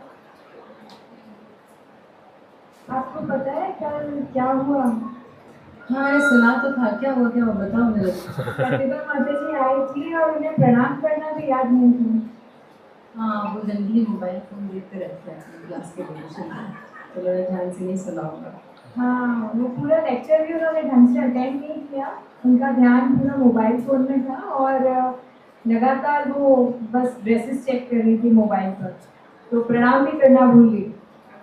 आपको पता है कल क्या हुआ?
हाँ मैंने सुना तो था, क्या हुआ बताओ मेरे को।
प्रतिभा माता जी आई थी और उन्हें प्रणाम करना भी याद नहीं था।
हाँ वो जनरली मोबाइल फोन देखते रहते हैं क्लास के डिस्कशन में, तो मैंने ध्यान से नहीं सुना होगा।
हाँ वो पूरा लेक्चर भी उन्होंने ढंग से अटेंड नहीं किया, उनका ध्यान पूरा मोबाइल फ़ोन में था और लगातार वो बस ड्रेसेस चेक कर रही थी मोबाइल पर, तो प्रणाम भी करना भूल गई।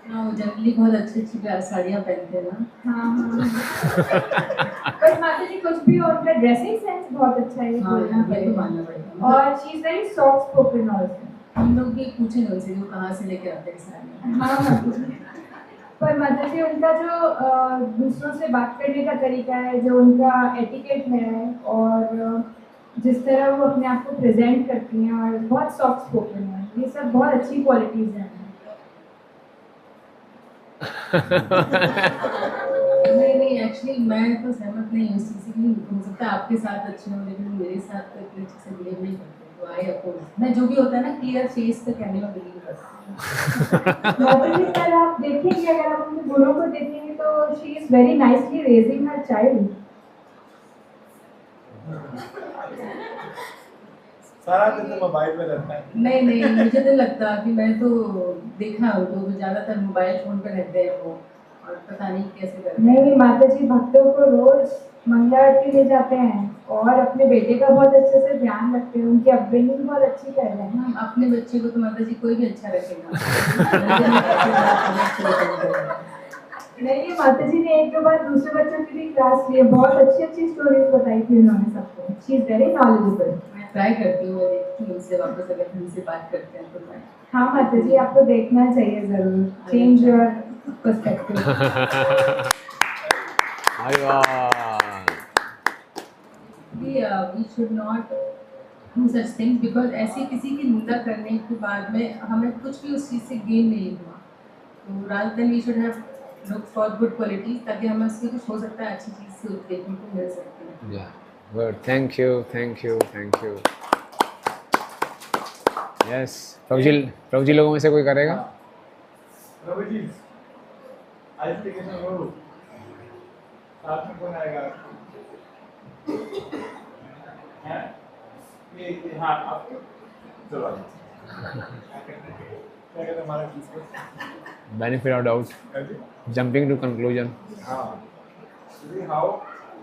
हाँ वो जनरली बहुत अच्छी अच्छी साड़ियाँ पहनते हैं ना।
हाँ बट माता जी कुछ भी हो, उनका ड्रेसिंग सेंस बहुत अच्छा है, ये
हाँ
बोलना
ये तो
पड़ेगा।
मानना पड़ेगा।
और she is very soft spoken also.
हम लोग ये पूछेंगे उनसे वो कहाँ से लेके आते हैं साड़ियाँ।
हाँ माता जी। पर माता जी उनका जो दूसरों से बात करने का तरीका है, जो उनका एटिकेट है, और जिस तरह वो अपने आप को प्रेजेंट करती हैं, और बहुत सॉफ्ट स्पोकन है, ये सब बहुत अच्छी क्वालिटीज़ हैं।
नहीं एक्चुअली मैं तो सहमत नहीं हूँ इस चीज़ से कि हो सकता है आपके साथ अच्छे हो लेकिन मेरे साथ तो इतनी अच्छे से बिहेव नहीं करते, तो आई अपोज। मैं जो भी होता है ना क्लियर फेस पे कहने में बिलीव करती हूँ।
माता जी पर आप देखेंगे, अगर आप उनके गुणों को देखेंगे तो she is very nicely raising her child.
सारा दिन तो मोबाइल में रहता है।
नहीं मुझे तो लगता कि मैं तो देखा हूँ तो ज़्यादातर मोबाइल फ़ोन पे रहते हैं वो, और पता नहीं कैसे करते हैं।
नहीं माता जी भक्तों को रोज मंगला आरती ले जाते हैं, और अपने बेटे का बहुत अच्छे से ध्यान रखते हैं, उनकी अपब्रिंगिंग बहुत अच्छी कर रहे हैं।
हम अपने बच्चे को तो माता जी कोई भी अच्छा रखेगा।
नहीं माता जी ने एक दो बार दूसरे बच्चों की भी क्लास ली है, बहुत अच्छी अच्छी स्टोरीज बताई थी उन्होंने सबको। She is very knowledgeable.
मैं ट्राई करती हूँ, मैं देखती हूँ उनसे वापस अगर हमसे बात करते हैं तो मैं।
हाँ माता जी आपको देखना चाहिए जरूर, चेंज योर पर्सपेक्टिव।
अरे वाह।
We should not do such things because ऐसी किसी की निंदा करने के बाद में हमें कुछ भी उस चीज़ से गेन नहीं हुआ। तो rather than we should have look for good qualities, ताकि हमें उससे कुछ हो सकता है अच्छी चीज़ से देखने को मिल सकती है।
Yeah good, thank you thank you thank you. Yes Prabhu ji लोगों में से कोई करेगा?
प्रभु जी आज के दिन वो साथ में कौन आएगा? हैं? ये हाँ आप चलो क्या कहते हैं हमारा चीज़ को?
Benefit of doubt, jumping to conclusion.
हाँ how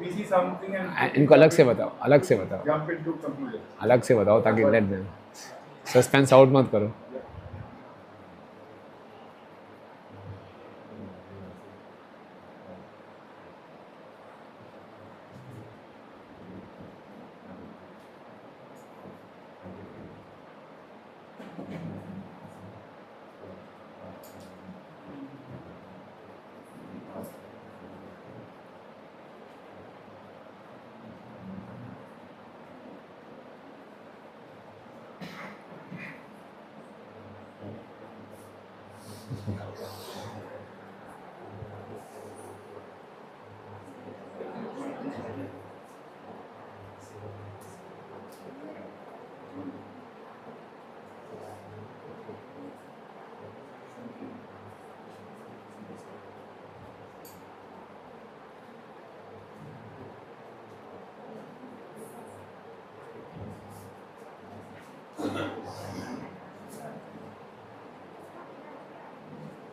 we see something and
इनको अलग से बताओ, अलग से बताओ,
जंप इनटू कंक्लूजन।
अलग से बताओ ताकि लेट देम सस्पेंस आउट मत करो।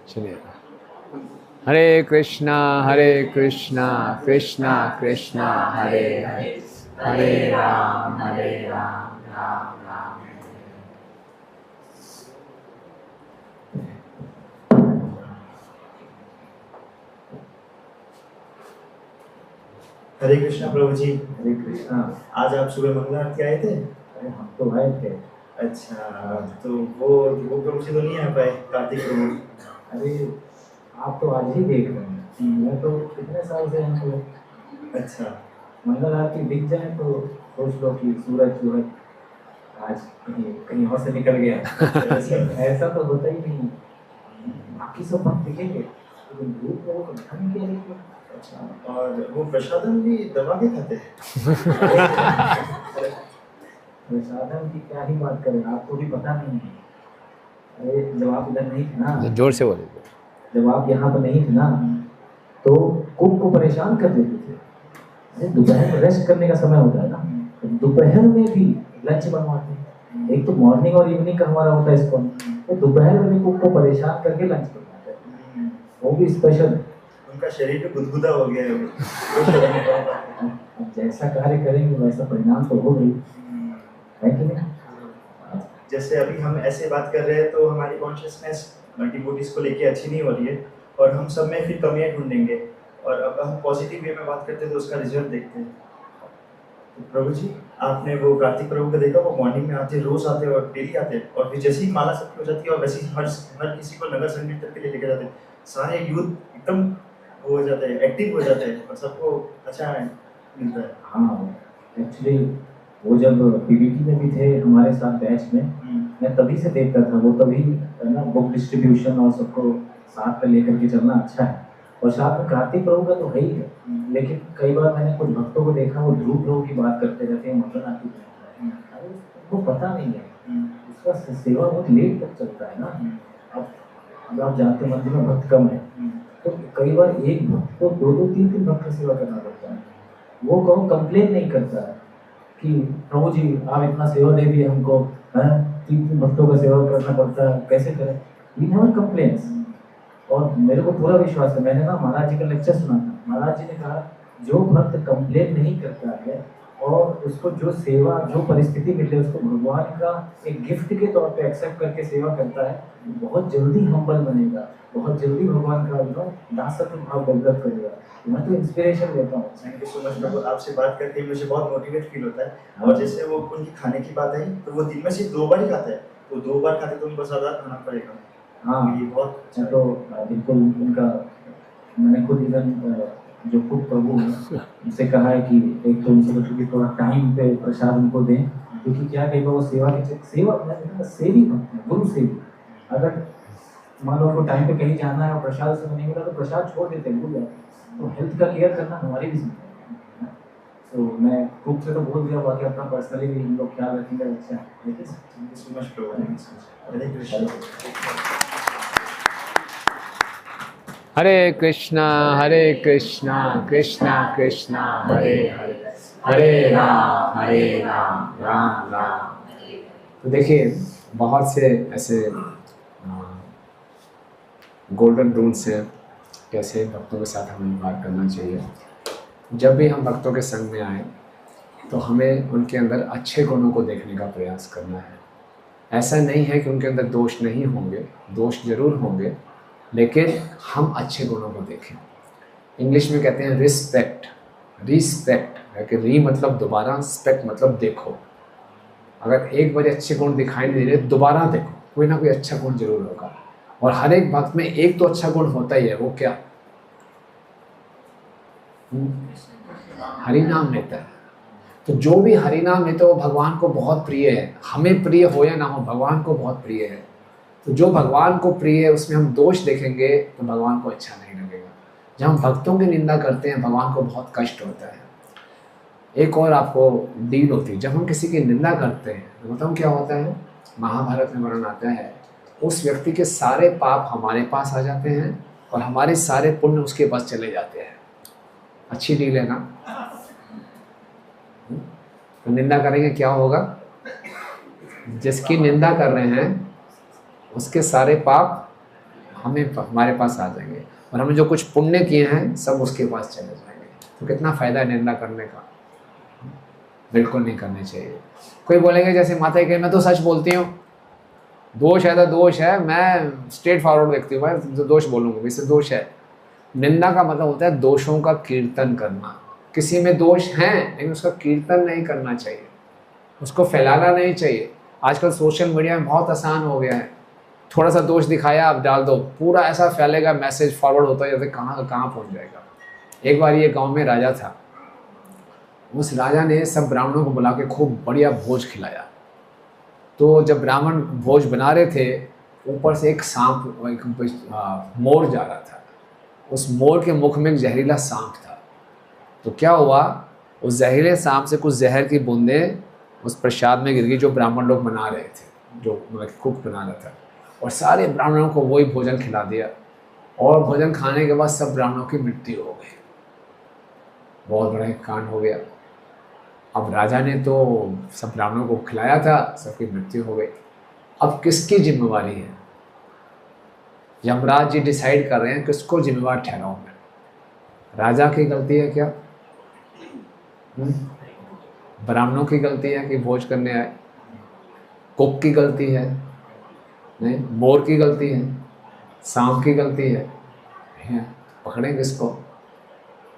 चलिए, हरे कृष्णा कृष्णा कृष्णा हरे हरे, हरे राम राम राम।
हरे कृष्णा प्रभु जी।
हरे कृष्णा।
आज आप सुबह मंगला आरती आए थे?
अरे हम तो आए थे।
अच्छा, तो वो प्रभु जी तो नहीं आ पाए, कार्तिक प्रभु।
अरे आप तो आज ही देख रहे हैं, मैं तो कितने साल से हमको
अच्छा
मंगल आरती दिख जाए तो सोच लो कि सूरज आज कहीं और से निकल गया। ऐसा तो होता ही नहीं, बाकी सब भक्त दिखेंगे लेकिन धूप को कभी नहीं किया।
अच्छा, और वो प्रसादम भी दबा के खाते हैं?
प्रसादम की क्या ही बात करें, आपको भी पता नहीं है। अरे जब आप इधर नहीं थे ना,
जोर से बोले,
जब आप यहाँ पर नहीं थे ना, तो कुक को परेशान कर देते थे। अरे दोपहर में रेस्ट करने का समय होता है ना, तो दोपहर में भी लंच बनवाते हैं। एक तो मॉर्निंग और इवनिंग का हमारा होता है इसको, तो दोपहर में भी कुक को परेशान करके लंच बनवाते हैं, वो भी स्पेशल।
उनका शरीर तो गुदगुदा हो गया है।
अब जैसा कार्य करेंगे वैसा परिणाम तो होगा ही, है कि नहीं?
जैसे अभी हम ऐसे बात कर रहे हैं तो हमारी कॉन्शियसनेस डिवोटीज को लेके अच्छी नहीं हो रही है, और हम सब में फिर कमियां ढूंढेंगे, और अब हम पॉजिटिव वे में बात करते हैं तो उसका रिजल्ट देखते हैं। तो प्रभु जी, आपने वो कार्तिक प्रभु को देखा, वो मॉर्निंग में आते, रोज आते और डेली आते, और फिर जैसे ही माला सबकी हो जाती है और वैसे ही हर किसी को नगर संकीर्तन के लिए लेके जाते हैं, सारे यूथ एकदम वो हो जाते हैं, एक्टिव हो जाते हैं, और सबको अच्छा मिलता है।
हाँ, एक्चुअली वो जब पीबीटी में भी थे हमारे साथ बैच में, मैं तभी से देखता था, वो तभी ना बुक डिस्ट्रीब्यूशन और सबको साथ में लेकर के चलना अच्छा है, और साथ में कार्तिक प्रभु का तो है ही है, लेकिन कई बार मैंने कुछ भक्तों को देखा वो ध्रुव प्रभु की बात करते रहते हैं, मटन आती है, अरे उनको पता नहीं है, उसका सेवा बहुत लेट तक चलता है ना। अब आप जानते हैं मंदिर में भक्त कम है, तो कई बार एक भक्त को 2-3 भक्त की सेवा करना पड़ता है। वो कहो कंप्लेन नहीं करता है कि प्रभु जी आप इतना सेवा दे दिए हमको, 3 भक्तों का सेवा करना पड़ता है, कैसे करें, वी नेवर कंप्लेन्स। और मेरे को पूरा विश्वास है, मैंने ना महाराज जी का लेक्चर सुना था, महाराज जी ने कहा जो भक्त कंप्लेन नहीं करता है और उसको जो सेवा जो परिस्थिति मिले उसको भगवान का एक गिफ्ट के तौर पे एक्सेप्ट करके सेवा करता है, बहुत जल्दी हम्बल बनेगा, बहुत जल्दी भगवान का दासत्व भाव डेवलप करेगा। मैं तो इंस्पिरेशन लेता हूँ।
थैंक यू सो मच प्रभु, आपसे बात करके मुझे बहुत मोटिवेट फील होता है। और जैसे वो उनकी खाने की बात है, तो वो दिन में सिर्फ 2 बार ही खाता है, तो 2 बार खाते तो उनको ज़्यादा खाना पड़ेगा।
हाँ,
ये बहुत अच्छा
तो बिल्कुल उनका, मैंने खुद इधर जो कुक प्रभु है उनसे कहा है कि एक तो उनसे क्योंकि थोड़ा टाइम पे प्रसाद उनको दें, क्योंकि क्या कहीं वो सेवा की सेवा सेवी भक्त है, गुरु सेवी। अगर मान लो उनको टाइम पे कहीं जाना है और प्रसाद से नहीं मिला तो प्रसाद छोड़ देते हैं, भूल जाते, तो हेल्थ का केयर करना हमारी भी जिम्मेदारी है। तो मैं कुक से तो बोल दिया, बाकी अपना पर्सनली भी हम लोग ख्याल रखेंगे। अच्छा,
thank you so much Prabhu, thank you so much. Hare Krishna.
Hare Krishna Krishna Krishna Hare Hare, Hare Ram Ram Ram. तो देखिए बहुत से ऐसे गोल्डन रूल्स हैं कैसे भक्तों के साथ हमें व्यवहार करना चाहिए। जब भी हम भक्तों के संग में आए तो हमें उनके अंदर अच्छे गुणों को देखने का प्रयास करना है। ऐसा नहीं है कि उनके अंदर दोष नहीं होंगे, दोष जरूर होंगे, लेकिन हम अच्छे गुणों को देखें। इंग्लिश में कहते हैं रिस्पेक्ट, रिस्पेक्ट, री मतलब दोबारा, स्पेक्ट मतलब देखो। अगर एक बार अच्छे गुण दिखाई नहीं दे रहे, दोबारा देखो, कोई ना कोई अच्छा गुण जरूर होगा। और हर एक भक्त में एक तो अच्छा गुण होता ही है, वो क्या? हरि नाम लेता है। तो जो भी हरि नाम लेता है वो भगवान को बहुत प्रिय है। हमें प्रिय हो या ना हो, भगवान को बहुत प्रिय है। तो जो भगवान को प्रिय है उसमें हम दोष देखेंगे तो भगवान को अच्छा नहीं लगेगा। जब हम भक्तों की निंदा करते हैं भगवान को बहुत कष्ट होता है। एक और आपको डील होती है, जब हम किसी की निंदा करते हैं तो बताऊँ क्या होता है? महाभारत में वर्णन आता है, उस व्यक्ति के सारे पाप हमारे पास आ जाते हैं और हमारे सारे पुण्य उसके पास चले जाते हैं। अच्छी डील है ना? तो निंदा करेंगे क्या होगा? जिसकी निंदा कर रहे हैं उसके सारे पाप हमारे पास आ जाएंगे और हमने जो कुछ पुण्य किए हैं सब उसके पास चले जाएंगे। तो कितना फ़ायदा है निंदा करने का? बिल्कुल नहीं करनी चाहिए। कोई बोलेंगे जैसे माता जी, मैं तो सच बोलती हूँ, दोष है तो दोष है, मैं स्ट्रेट फॉरवर्ड व्यक्ति हूँ, मैं तो दोष बोलूँगा, इससे दोष है। निंदा का मतलब होता है दोषों का कीर्तन करना। किसी में दोष हैं लेकिन उसका कीर्तन नहीं करना चाहिए, उसको फैलाना नहीं चाहिए। आजकल सोशल मीडिया में बहुत आसान हो गया है, थोड़ा सा दोष दिखाया आप डाल दो, पूरा ऐसा फैलेगा, मैसेज फॉरवर्ड होता है जैसे कहाँ पहुँच जाएगा। एक बार ये गांव में राजा था, उस राजा ने सब ब्राह्मणों को बुला के खूब बढ़िया भोज खिलाया। तो जब ब्राह्मण भोज बना रहे थे, ऊपर से एक सांप, एक मोर जा रहा था। उस मोर के मुख में एक जहरीला सांप था। तो क्या हुआ, उस जहरीले सांप से कुछ जहर की बूंदें उस प्रसाद में गिर गई जो ब्राह्मण लोग बना रहे थे, जो कुक बना रहा था, और सारे ब्राह्मणों को वही भोजन खिला दिया। और भोजन खाने के बाद सब ब्राह्मणों की मृत्यु हो गई। बहुत बड़ा एक कांड हो गया। अब राजा ने तो सब ब्राह्मणों को खिलाया था, सबकी मृत्यु हो गई। अब किसकी जिम्मेवारी है? यमराज जी डिसाइड कर रहे हैं किसको जिम्मेवार ठहराऊं मैं। राजा की गलती है क्या? ब्राह्मणों की गलती है कि भोज करने आए? कुक की गलती है? नहीं, मोर की गलती है? सांप की गलती है, पकड़ें किसको?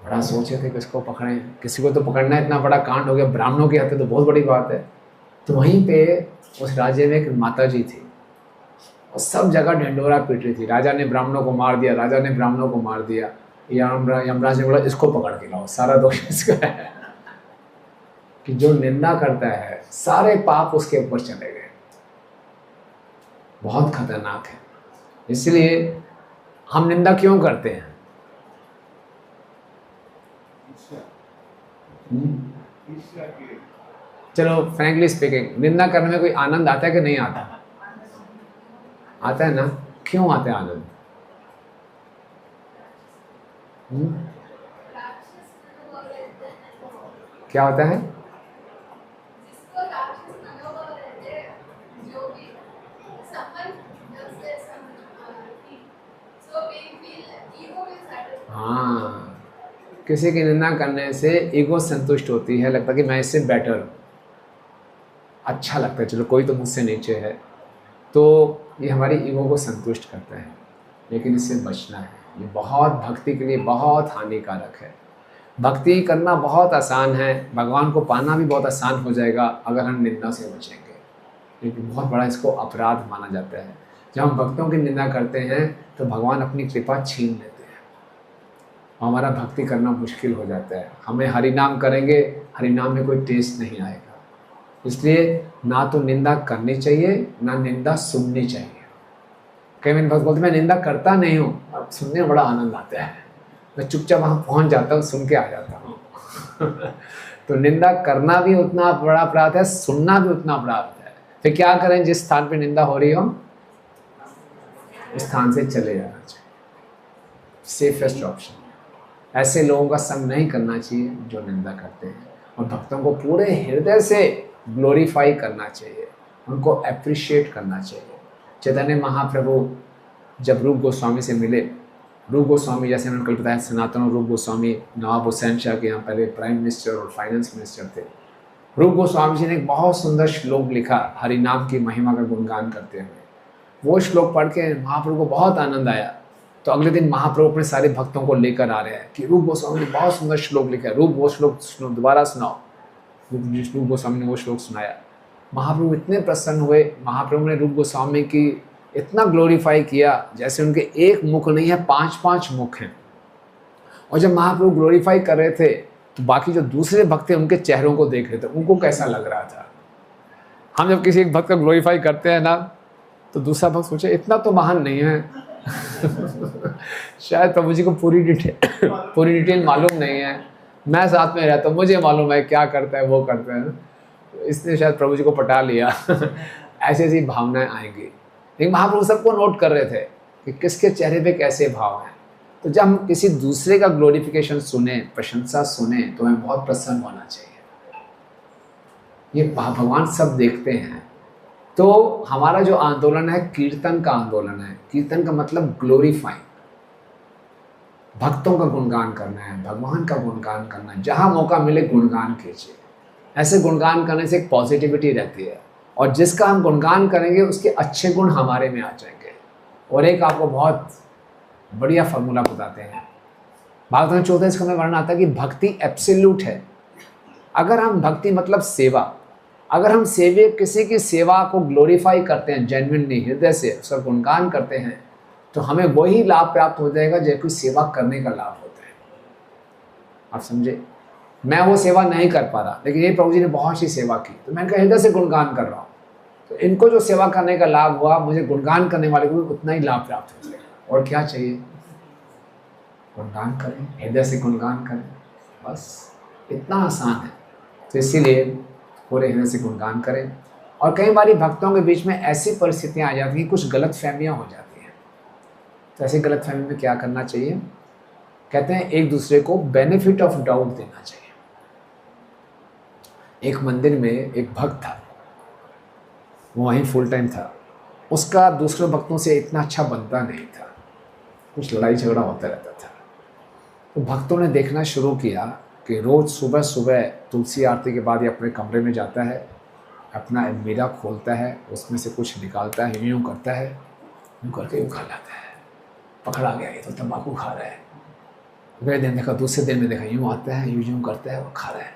बड़ा सोचे थे किसको पकड़ें, किसी को तो पकड़ना है, इतना बड़ा कांड हो गया, ब्राह्मणों की हत्या तो बहुत बड़ी बात है। तो वहीं पे उस राज्य में एक माता जी थी और सब जगह ढिंडोरा पीट रही थी, राजा ने ब्राह्मणों को मार दिया, राजा ने ब्राह्मणों को मार दिया। यमराज ने बोला इसको पकड़ के लाओ, सारा दोष इसका है कि जो निंदा करता है सारे पाप उसके ऊपर चले गए। बहुत खतरनाक है। इसलिए हम निंदा क्यों करते हैं? चलो फ्रैंकली स्पीकिंग, निंदा करने में कोई आनंद आता है कि नहीं आता? आता है ना। क्यों आता है आनंद? क्या होता है? हाँ, किसी की निंदा करने से ईगो संतुष्ट होती है, लगता है कि मैं इससे बेटर हूँ, अच्छा लगता है, चलो कोई तो मुझसे नीचे है, तो ये हमारी ईगो को संतुष्ट करता है। लेकिन इससे बचना है, ये बहुत भक्ति के लिए बहुत हानिकारक है। भक्ति करना बहुत आसान है, भगवान को पाना भी बहुत आसान हो जाएगा अगर हम निंदा से बचेंगे, लेकिन बहुत बड़ा इसको अपराध माना जाता है। जब हम भक्तों की निंदा करते हैं तो भगवान अपनी कृपा छीन लेते हैं, हमारा भक्ति करना मुश्किल हो जाता है। हमें हरि नाम करेंगे, हरि नाम में कोई टेस्ट नहीं आएगा। इसलिए ना तो निंदा करनी चाहिए, ना निंदा सुननी चाहिए। कई बार भक्त बोलते मैं निंदा करता नहीं हूँ, अब सुनने में बड़ा आनंद आता है, मैं चुपचाप वहाँ पहुँच जाता हूँ, सुन के आ जाता हूँ तो निंदा करना भी उतना बड़ा अपराध है, सुनना भी उतना बड़ा अपराध है। फिर क्या करें? जिस स्थान पे निंदा हो रही हो उस स्थान से चले जाना चाहिए, सेफेस्ट ऑप्शन। ऐसे लोगों का संग नहीं करना चाहिए जो निंदा करते हैं, और भक्तों को पूरे हृदय से ग्लोरीफाई करना चाहिए, उनको अप्रिशिएट करना चाहिए। चैतन्य महाप्रभु जब रूप गोस्वामी से मिले, रूप गोस्वामी जैसे मैंने कल बताया सनातन रूप गोस्वामी नवाब हुसैन शाह के यहाँ पहले प्राइम मिनिस्टर और फाइनेंस मिनिस्टर थे। रूप गोस्वामी जी ने एक बहुत सुंदर श्लोक लिखा हरि नाम की महिमा का गुणगान करते हुए। वो श्लोक पढ़ के महाप्रभु को बहुत आनंद आया। तो अगले दिन महाप्रभु अपने सारे भक्तों को लेकर आ रहे हैं कि रूप गोस्वामी ने बहुत सुंदर श्लोक लिखा है, रूप वो श्लोक दोबारा सुनाओ। रूप गोस्वामी ने वो श्लोक सुनाया। महाप्रभु इतने प्रसन्न हुए, महाप्रभु ने रूप गोस्वामी की इतना ग्लोरीफाई किया जैसे उनके एक मुख नहीं है, 5-5 मुख हैं। और जब महाप्रभु ग्लोरीफाई कर रहे थे तो बाकी जो दूसरे भक्त थे उनके चेहरों को देख रहे थे, उनको कैसा लग रहा था। हम जब किसी एक भक्त का ग्लोरीफाई करते हैं ना तो दूसरा भक्त सोचे इतना तो महान नहीं है शायद प्रभु जी को पूरी डिटेल मालूम नहीं है, मैं साथ में रहता हूँ, मुझे मालूम है क्या करता है वो करता है, इसने शायद प्रभु जी को पटा लिया ऐसी ऐसी भावनाएं आएंगी। लेकिन महाप्रभु सबको नोट कर रहे थे कि किसके चेहरे पे कैसे भाव हैं। तो जब हम किसी दूसरे का ग्लोरिफिकेशन सुने, प्रशंसा सुने, तो हमें बहुत प्रसन्न होना चाहिए। ये भगवान सब देखते हैं। तो हमारा जो आंदोलन है कीर्तन का आंदोलन है। कीर्तन का मतलब ग्लोरीफाइंग, भक्तों का गुणगान करना है, भगवान का गुणगान करना है। जहाँ मौका मिले गुणगान कीजिए। ऐसे गुणगान करने से एक पॉजिटिविटी रहती है, और जिसका हम गुणगान करेंगे उसके अच्छे गुण हमारे में आ जाएंगे। और एक आपको बहुत बढ़िया फार्मूला बताते हैं, भागवत में 14 स्कंद में वर्णन आता है कि भक्ति एब्सोल्यूट है। अगर हम भक्ति मतलब सेवा, अगर हम सेवे किसी की सेवा को ग्लोरीफाई करते हैं, जेन्युइनली हृदय से उसका गुणगान करते हैं, तो हमें वही लाभ प्राप्त हो जाएगा जो कोई सेवा करने का लाभ होता है। आप समझे? मैं वो सेवा नहीं कर पा रहा, लेकिन ये प्रभु जी ने बहुत सी सेवा की, तो मैं इनका हृदय से गुणगान कर रहा हूँ, तो इनको जो सेवा करने का लाभ हुआ, मुझे गुणगान करने वाले को भी उतना ही लाभ प्राप्त हो जाएगा। और क्या चाहिए? गुणगान करें, हृदय से गुणगान करें, बस इतना आसान है। तो इसीलिए पूरे हृदय से गुणगान करें। और कई बार भक्तों के बीच में ऐसी परिस्थितियाँ आ जाती हैं, कुछ गलत फहमियाँ हो जाती हैं। तो ऐसी गलत फहमी में क्या करना चाहिए? कहते हैं एक दूसरे को बेनिफिट ऑफ डाउट देना चाहिए। एक मंदिर में एक भक्त था, वो वहीं फुल टाइम था, उसका दूसरे भक्तों से इतना अच्छा बनता नहीं था, कुछ लड़ाई झगड़ा होता रहता था। तो भक्तों ने देखना शुरू किया कि रोज़ सुबह सुबह तुलसी आरती के बाद ये अपने कमरे में जाता है, अपना अलमीरा खोलता है, उसमें से कुछ निकालता है, यूँ करता है, यूँ करके यूँ खा लाता है। पकड़ा गया, ये तो तंबाकू खा रहा है। अगले दिन देखा, दूसरे दिन में देखा, यूँ आता है, यूँ करता है, वो खा रहा है,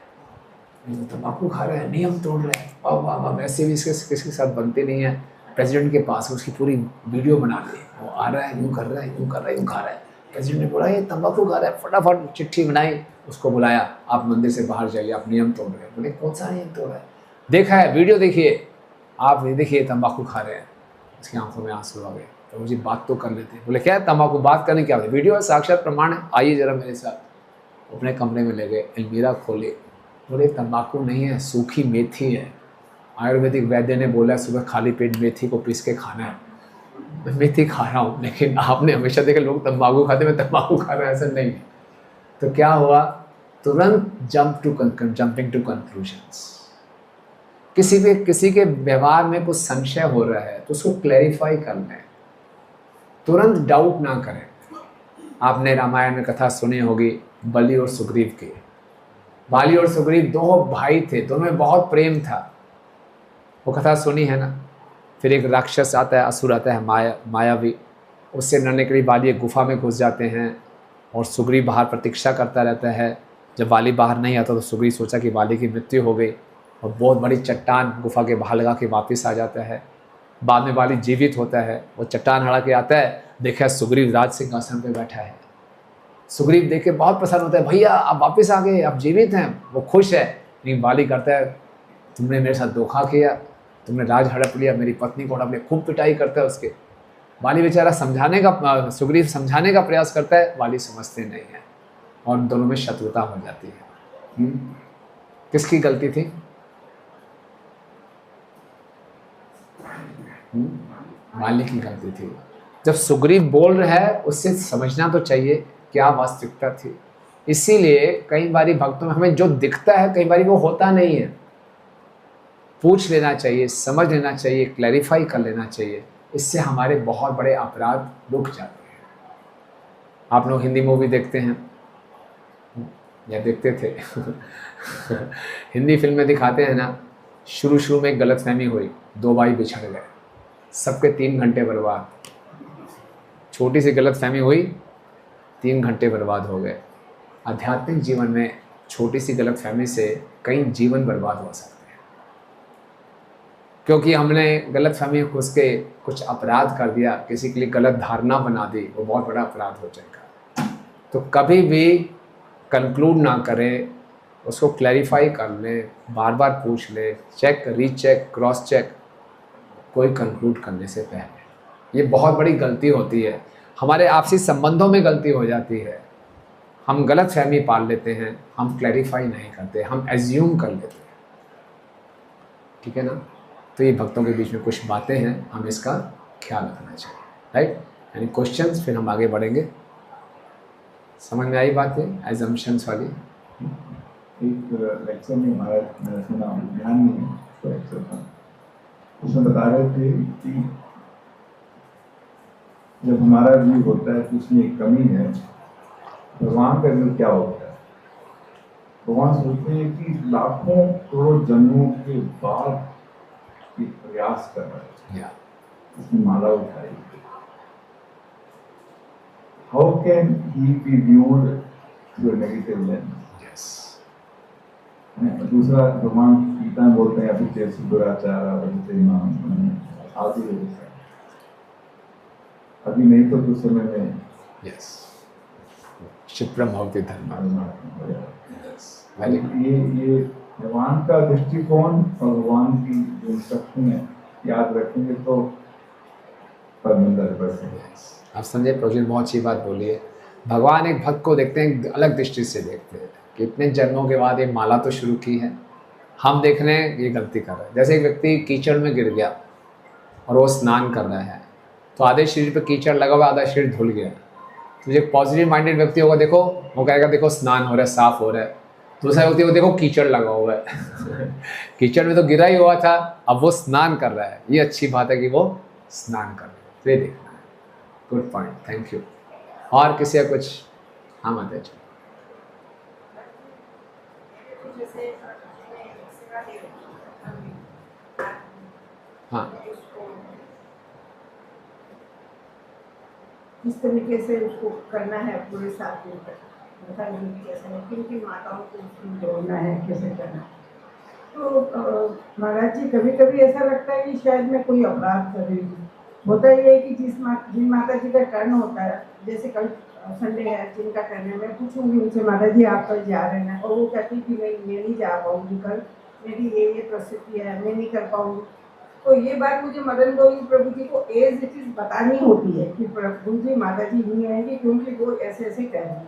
ये तो तंबाकू खा रहा है, नियम तोड़ रहा है। वाह वाह वाह, वैसे भी इसके किसी के साथ बनते नहीं है। प्रेसिडेंट के पास उसकी पूरी वीडियो बना ली, वो आ रहा है, यूँ कर रहा है, यूँ कर रहा है, यूँ खा रहा है। प्रेसिडेंट ने बोला ये तंबाकू खा रहा है, फटाफट चिट्ठी बनाई, उसको बुलाया, आप मंदिर से बाहर जाइए, आप नियम तोड़ रहे हैं। बोले कौन सा नियम तोड़ रहा है? देखा है, वीडियो देखिए, आप ये देखिए तंबाकू खा रहे हैं। उसकी आंखों में आंसू आ गए। तो मुझे बात तो कर लेते। बोले क्या है तंबाकू, बात करने क्या? वीडियो है, साक्षात प्रमाण है, आइए जरा मेरे साथ। अपने कमरे में ले गए, अलमीरा खोले, बोले तंबाकू नहीं है, सूखी मेथी है। आयुर्वेदिक वैद्य ने बोला सुबह खाली पेट मेथी को पीस के खाना है। मैं मेथी खा रहा हूँ, लेकिन आपने हमेशा देखा लोग तंबाकू खाते, मैं तंबाकू खा रहा है, ऐसा नहीं है। तो क्या हुआ, तुरंत जंपिंग टू कंक्लूजन्स। किसी के व्यवहार में कुछ संशय हो रहा है तो उसको क्लैरिफाई कर लें, तुरंत डाउट ना करें। आपने रामायण में कथा सुनी होगी बलि और सुग्रीव की। बाली और सुग्रीव दो भाई थे, दोनों में बहुत प्रेम था, वो कथा सुनी है ना। फिर एक राक्षस आता है, असुर आता है, मायावी, उससे लड़ने के लिए बाली एक गुफा में घुस जाते हैं और सुग्रीव बाहर प्रतीक्षा करता रहता है। जब बाली बाहर नहीं आता तो सुग्रीव सोचा कि बाली की मृत्यु हो गई और बहुत बड़ी चट्टान गुफा के बाहर लगा के वापस आ जाता है। बाद में बाली जीवित होता है, वो चट्टान हड़ा के आता है, देखा सुग्रीव राज सिंहासन पे बैठा है। सुग्रीव देख के बहुत प्रसन्न होता है, भैया आप वापस आ गए, आप जीवित हैं, वो खुश है। लेकिन बाली करता है तुमने मेरे साथ धोखा किया, तुमने राज हड़प लिया, मेरी पत्नी को हड़प लिया, खूब पिटाई करता है उसके। बाली बेचारा सुग्रीव समझाने का प्रयास करता है, बाली समझते नहीं है और उन दोनों में शत्रुता हो जाती है। किसकी गलती थी? बाली की गलती थी। जब सुग्रीव बोल रहा है उससे समझना तो चाहिए क्या वास्तविकता थी। इसीलिए कई बारी भक्तों में हमें जो दिखता है कई बारी वो होता नहीं है। पूछ लेना चाहिए, समझ लेना चाहिए, क्लैरिफाई कर लेना चाहिए, इससे हमारे बहुत बड़े अपराध रुक जाते हैं। आप लोग हिंदी मूवी देखते हैं या देखते थे? हिंदी फिल्म में दिखाते हैं ना, शुरू में गलतफहमी हुई, दो भाई बिछड़ गए, सबके 3 घंटे बर्बाद। छोटी सी गलतफहमी हुई, 3 घंटे बर्बाद हो गए। आध्यात्मिक जीवन में छोटी सी गलतफहमी से कई जीवन बर्बाद हो सकते हैं, क्योंकि हमने गलतफहमी घुस के कुछ अपराध कर दिया, किसी के लिए गलत धारणा बना दी, वो बहुत बड़ा अपराध हो जाएगा। तो कभी भी कंक्लूड ना करें, उसको क्लैरिफाई कर लें, बार बार पूछ लें, चेक रीचेक क्रॉस चेक, कोई कंक्लूड करने से पहले। ये बहुत बड़ी गलती होती है, हमारे आपसी संबंधों में गलती हो जाती है। हम गलत फहमी पाल लेते हैं, हम क्लैरिफाई नहीं करते, हम एज्यूम कर लेते हैं, ठीक है ना। तो ये भक्तों के बीच में कुछ बातें हैं, हमें इसका ख्याल रखना चाहिए, राइट। यानी क्वेश्चंस, फिर हम आगे बढ़ेंगे। समझ में आई बात है एजम्पशंस वाली?
एक लेक्चर में हमारा मैंने सुना, ध्यान नहीं है तो लेक्चर था, उसमें बता रहे थे कि जब हमारा व्यू होता है कि उसमें एक कमी है, भगवान का व्यू क्या होता है? भगवान सोचते हैं कि लाखों करोड़ जन्मों के बाद एक प्रयास कर रहा है, इसकी माला उठाई। How can he B viewed through a negative lens? दूसरा, भगवान गीता में बोलते हैं अभी दुराचार आदि, अभी नहीं तो कुछ समय में
क्षिप्रम भवति धर्म।
ये भगवान का दृष्टिकोण और भगवान की जो इंस्ट्रक्शन है याद रखेंगे तो
आप समझे? प्रोजेक्ट बहुत अच्छी बात बोली है। भगवान एक भक्त को देखते हैं, अलग दृष्टि से देखते हैं। कितने जन्मों के बाद ये माला तो शुरू की है, हम देख रहे हैं ये गलती कर रहे हैं। जैसे एक व्यक्ति कीचड़ में गिर गया और वो स्नान कर रहा है, तो आधे शरीर पे कीचड़ लगा हुआ, आधा शरीर धुल गया। तो जो पॉजिटिव माइंडेड व्यक्ति होगा, देखो वो कहेगा देखो स्नान हो रहा है, साफ हो रहा है। दूसरा व्यक्ति को देखो कीचड़ लगा हुआ है कीचड़ में तो गिरा ही हुआ था, अब वो स्नान कर रहा है, ये अच्छी बात है कि वो स्नान कर रहा है। तो ये देखना है। Good point, thank you. और किसी का कुछ? हाँ माता जी। हाँ
किस तरीके से उसको करना है पूरे 7 दिन तक, बता दीजिए कैसे है, किन किन माताओं को उसको जोड़ना है, कैसे करना है। तो महाराज जी कभी कभी ऐसा लगता है कि शायद मैं कोई अपराध कर रही हूँ। होता ये है कि जिन माता जी का टर्न होता है, जैसे कल संडे है जिनका टर्न है, मैं पूछूंगी उनसे माता जी आप कल जा रहे हैं, और वो कहती कि नहीं मैं नहीं जा पाऊंगी कल, मेरी ये परिस्थिति है, मैं नहीं कर पाऊंगी। तो ये बात मुझे मदन गोविंद प्रभु जी को एज इट इज बतानी होती है कि प्रभु जी माता जी नहीं आएंगे क्योंकि वो ऐसे ऐसे कह रहे हैं।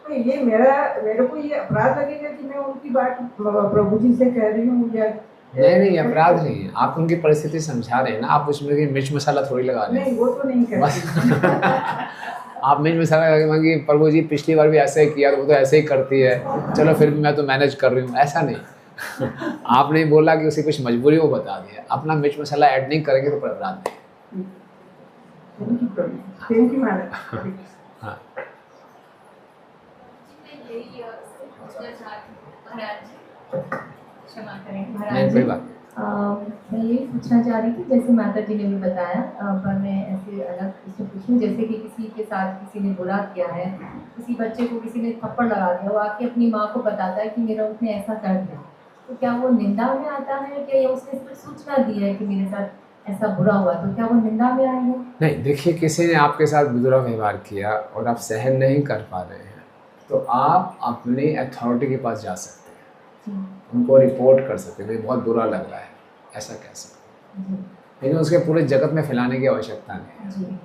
तो ये मेरे को ये अपराध लगेगा कि मैं उनकी बात प्रभु जी से कह रही हूँ या
नहीं अपराध नहीं है, आप उनकी परिस्थिति समझा रहे हैं ना, आप उसमें मिर्च मसाला थोड़ी लगा रहे हैं।
नहीं वो तो नहीं करती।
आप मिर्च मसाला लगा कि प्रभु जी पिछली बार भी ऐसे ही किया तो वो तो ऐसे ही करती है, चलो फिर भी मैं तो मैनेज कर रही हूँ, ऐसा नहीं। आपने बोला कि उसे कुछ मजबूरी वो बता दिया, अपना मिर्च मसाला ऐड नहीं करेंगे तो कोई अपराध नहीं।
Thank you madam.
हाँ
क्षमा करें
नहीं
महाराज
कोई
जी।
बात
मैं ये पूछना चाह रही थी, जैसे माता जी ने भी बताया, पर मैं ऐसे अलग इससे पूछूं, जैसे कि किसी के साथ किसी ने बुरा किया है, किसी बच्चे को किसी ने थप्पड़ लगा दिया, वो आके अपनी माँ को बताता है कि मेरा उसने ऐसा कर दिया, तो क्या वो निंदा में आता है? क्या ये उसने सिर्फ सूचना दी है कि मेरे साथ ऐसा बुरा हुआ, तो क्या वो निंदा में आएंगे?
नहीं, देखिए किसी ने आपके साथ बुरा व्यवहार किया और आप सहन नहीं कर पा रहे हैं, तो आप अपनी अथॉरिटी के पास जा सकते हैं, उनको रिपोर्ट कर सकते हैं, बहुत बुरा लग रहा है, ऐसा कह सकते हैं। लेकिन उसके पूरे जगत में फैलाने की आवश्यकता नहीं है,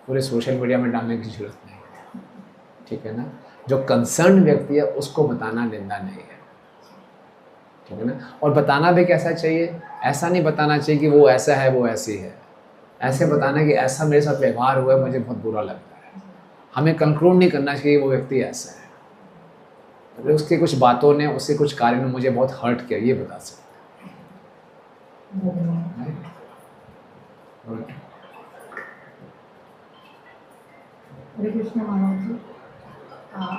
पूरे सोशल मीडिया में डालने की जरूरत नहीं है, ठीक है ना। जो कंसर्न व्यक्ति है उसको बताना निंदा नहीं है, ठीक है ना। और बताना भी कैसा चाहिए, ऐसा नहीं बताना चाहिए कि वो ऐसा है वो ऐसी है, ऐसे बताना कि ऐसा मेरे साथ व्यवहार हुआ है, मुझे बहुत बुरा लग रहा है। हमें कंक्लूड नहीं करना चाहिए वो व्यक्ति ऐसा है, तो उसकी कुछ बातों ने, उसके कुछ कार्य ने मुझे बहुत हर्ट किया, ये बता सकते हैं।
हरे कृष्ण महाराज जी,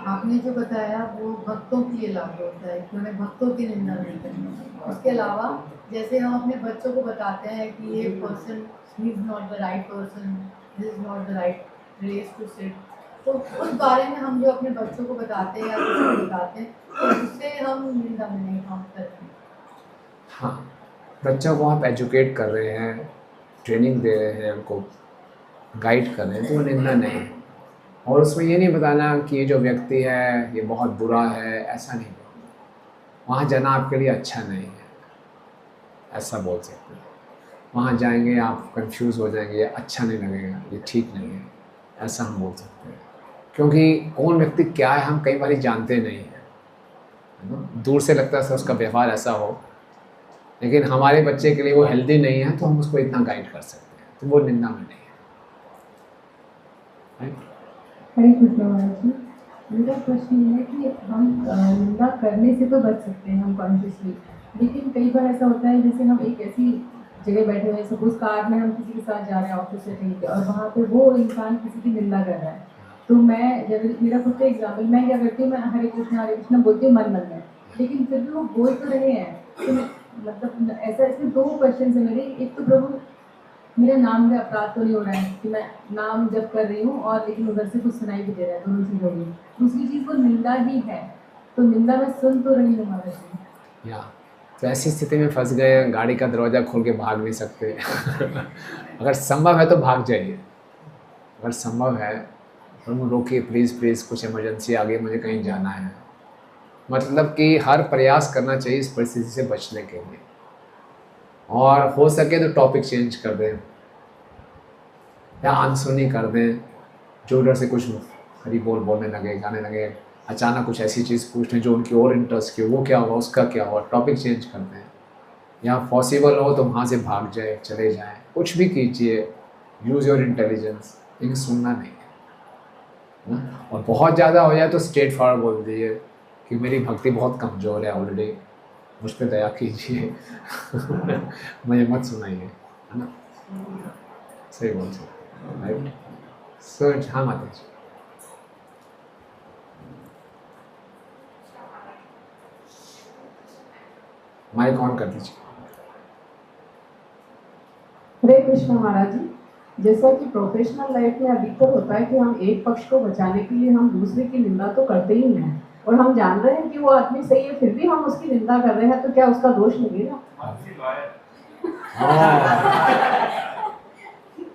आपने जो बताया वो भक्तों के लिए लागू होता है कि हमें भक्तों की निंदा नहीं करनी। उसके अलावा जैसे हम अपने बच्चों को बताते हैं कि ये person he is not the right person, this is not the right place to sit, तो उस बारे में हम जो अपने बच्चों को बताते हैं या किसी को बताते हैं, तो उससे हम निंदा में नहीं काउंट करते हैं।
हाँ, बच्चों को आप एजुकेट कर रहे हैं, ट्रेनिंग दे रहे हैं, उनको गाइड कर रहे हैं, तो वो निंदा नहीं है। और उसमें ये नहीं बताना कि ये जो व्यक्ति है ये बहुत बुरा है, ऐसा नहीं बोलना। वहाँ जाना आपके लिए अच्छा नहीं है, ऐसा बोल सकते हैं। वहाँ जाएंगे आप कंफ्यूज हो जाएंगे, अच्छा नहीं लगेगा, ये ठीक नहीं है, ऐसा हम बोल सकते हैं। क्योंकि कौन व्यक्ति क्या है हम कई बार जानते नहीं हैं, है ना। दूर से लगता है उसका व्यवहार ऐसा हो, लेकिन हमारे बच्चे के लिए वो हेल्दी नहीं है, तो हम उसको इतना गाइड कर सकते हैं, तो वो निंदा में नहीं है।
हरे कृष्ण महाराज जी, मेरा प्रश्न ये है कि हम निंदा करने से तो बच सकते हैं हम कॉन्शियसली, लेकिन कई बार ऐसा होता है जैसे हम एक ऐसी जगह बैठे हुए, सपोज कार में हम किसी के साथ जा रहे हैं ऑफिस से कहीं पे, और वहाँ पे वो इंसान किसी की निंदा कर रहा है, तो मैं जब मेरा खुद का एग्जाम्पल, मैं क्या करती हूँ, मैं हरे कृष्ण बोलती हूँ मन में, लेकिन फिर भी वो बोल तो रहे हैं, तो मतलब ऐसा, इसमें 2 क्वेश्चन है मेरे। एक तो प्रभु मेरे नाम में अपराध तो नहीं हो रहा है कि मैं नाम जप कर रही हूँ और लेकिन उधर से कुछ सुनाई भी दे रहा है, दोनों चीज़ हो गई। दूसरी चीज़ वो निंदा ही है, तो निंदा मैं सुन तो रही हूँ महाराज जी।
या तो ऐसी स्थिति में फंस गए, गाड़ी का दरवाज़ा खोल के भाग नहीं सकते। अगर संभव है तो भाग जाइए, अगर संभव है तो रोकिए, प्लीज़ प्लीज़ कुछ इमरजेंसी आ गई, मुझे कहीं जाना है। मतलब कि हर प्रयास करना चाहिए इस परिस्थिति से बचने के लिए, और हो सके तो टॉपिक चेंज कर दें या अनसुनी कर दें। जो उधर से कुछ हरी बोल बोलने लगे, गाने लगे, अचानक कुछ ऐसी चीज़ पूछ लें जो उनकी और इंटरेस्ट की हो, वो क्या हुआ, उसका क्या हुआ, टॉपिक चेंज कर दें। या पॉसिबल हो तो वहाँ से भाग जाए, चले जाएं, कुछ भी कीजिए, यूज़ योर इंटेलिजेंस, लेकिन सुनना नहीं है ना। और बहुत ज़्यादा हो जाए तो स्ट्रेट फॉरवर्ड बोल दीजिए कि मेरी भक्ति बहुत कमज़ोर है ऑलरेडी, मुझ पर दया कीजिए। मुझे मत सुनाइए, है ना। सही बोल सकते, राइट। सो हाँ माता जी, माइक ऑन कर दीजिए।
हरे कृष्ण महाराज जी, जैसा कि प्रोफेशनल लाइफ में अधिकतर होता है कि हम एक पक्ष को बचाने के लिए हम दूसरे की निंदा तो करते ही हैं, और हम जान रहे हैं कि वो आदमी सही है फिर भी हम उसकी निंदा कर रहे हैं, तो क्या उसका दोष लगेगा?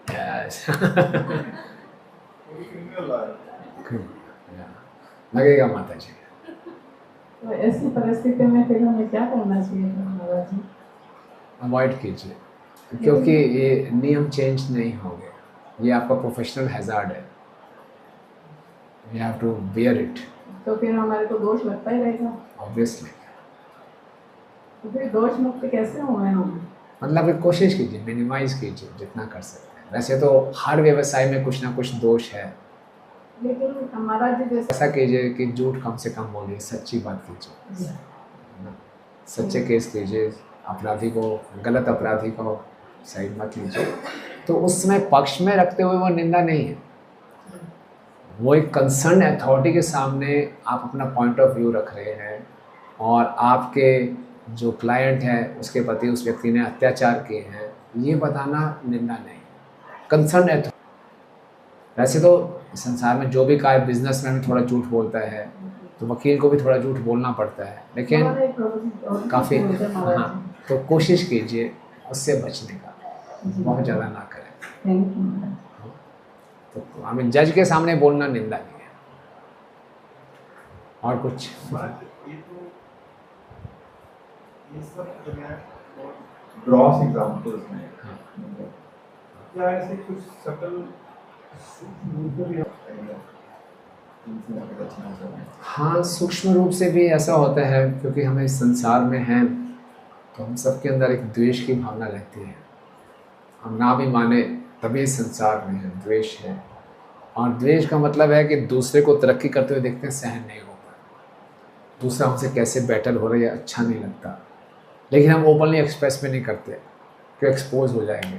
Yes. लगेगा माता जी।
तो ऐसी परिस्थिति में फिर हमें क्या करना चाहिए महाराज जी?
अवॉइड कीजिए, क्योंकि ये नियम चेंज नहीं होंगे, ये आपका प्रोफेशनल हैजार्ड है, you have to bear it.
तो फिर हमारे को दोष लगता ही रहेगा।
ऑब्वियसली।
तो फिर दोष मुक्त कैसे हुए हम?
मतलब एक कोशिश कीजिए, मिनिमाइज कीजिए जितना कर सकते हैं। वैसे तो हर व्यवसाय में कुछ ना कुछ दोष है,
लेकिन हमारा जो जैसा
ऐसा कीजिए कि झूठ कम से कम बोलिए, सच्ची बात कीजिए, सच्चे केस लीजिए, अपराधी को, गलत अपराधी को साइड मत लीजिए। तो उस समय पक्ष में रखते हुए वो निंदा नहीं है, वो एक कंसर्न अथॉरिटी के सामने आप अपना पॉइंट ऑफ व्यू रख रहे हैं, और आपके जो क्लाइंट है उसके प्रति उस व्यक्ति ने अत्याचार किए हैं, ये बताना निंदा नहीं, कंसर्न अथॉरिटी। वैसे तो संसार में जो भी कार्य, बिजनेसमैन थोड़ा झूठ बोलता है, तो वकील को भी थोड़ा झूठ बोलना पड़ता है, लेकिन काफ़ी हाँ, तो कोशिश कीजिए उससे बचने का, बहुत ज़्यादा ना करें। तो हमें जज के सामने बोलना निंदा नहीं है। और कुछ
ये सब ग्रॉस एग्जांपल्स में क्या ऐसे कुछ सकल
हाँ, सूक्ष्म रूप से भी ऐसा होता है, क्योंकि हम इस संसार में हैं तो हम सबके अंदर एक द्वेष की भावना रहती है। हम ना भी माने तभी इस संसार में है, द्वेष है। और द्वेष का मतलब है कि दूसरे को तरक्की करते हुए देखते हैं, सहन नहीं होता, दूसरा हमसे कैसे बेटर हो रहा है, अच्छा नहीं लगता, लेकिन हम ओपनली एक्सप्रेस में नहीं करते कि एक्सपोज हो जाएंगे,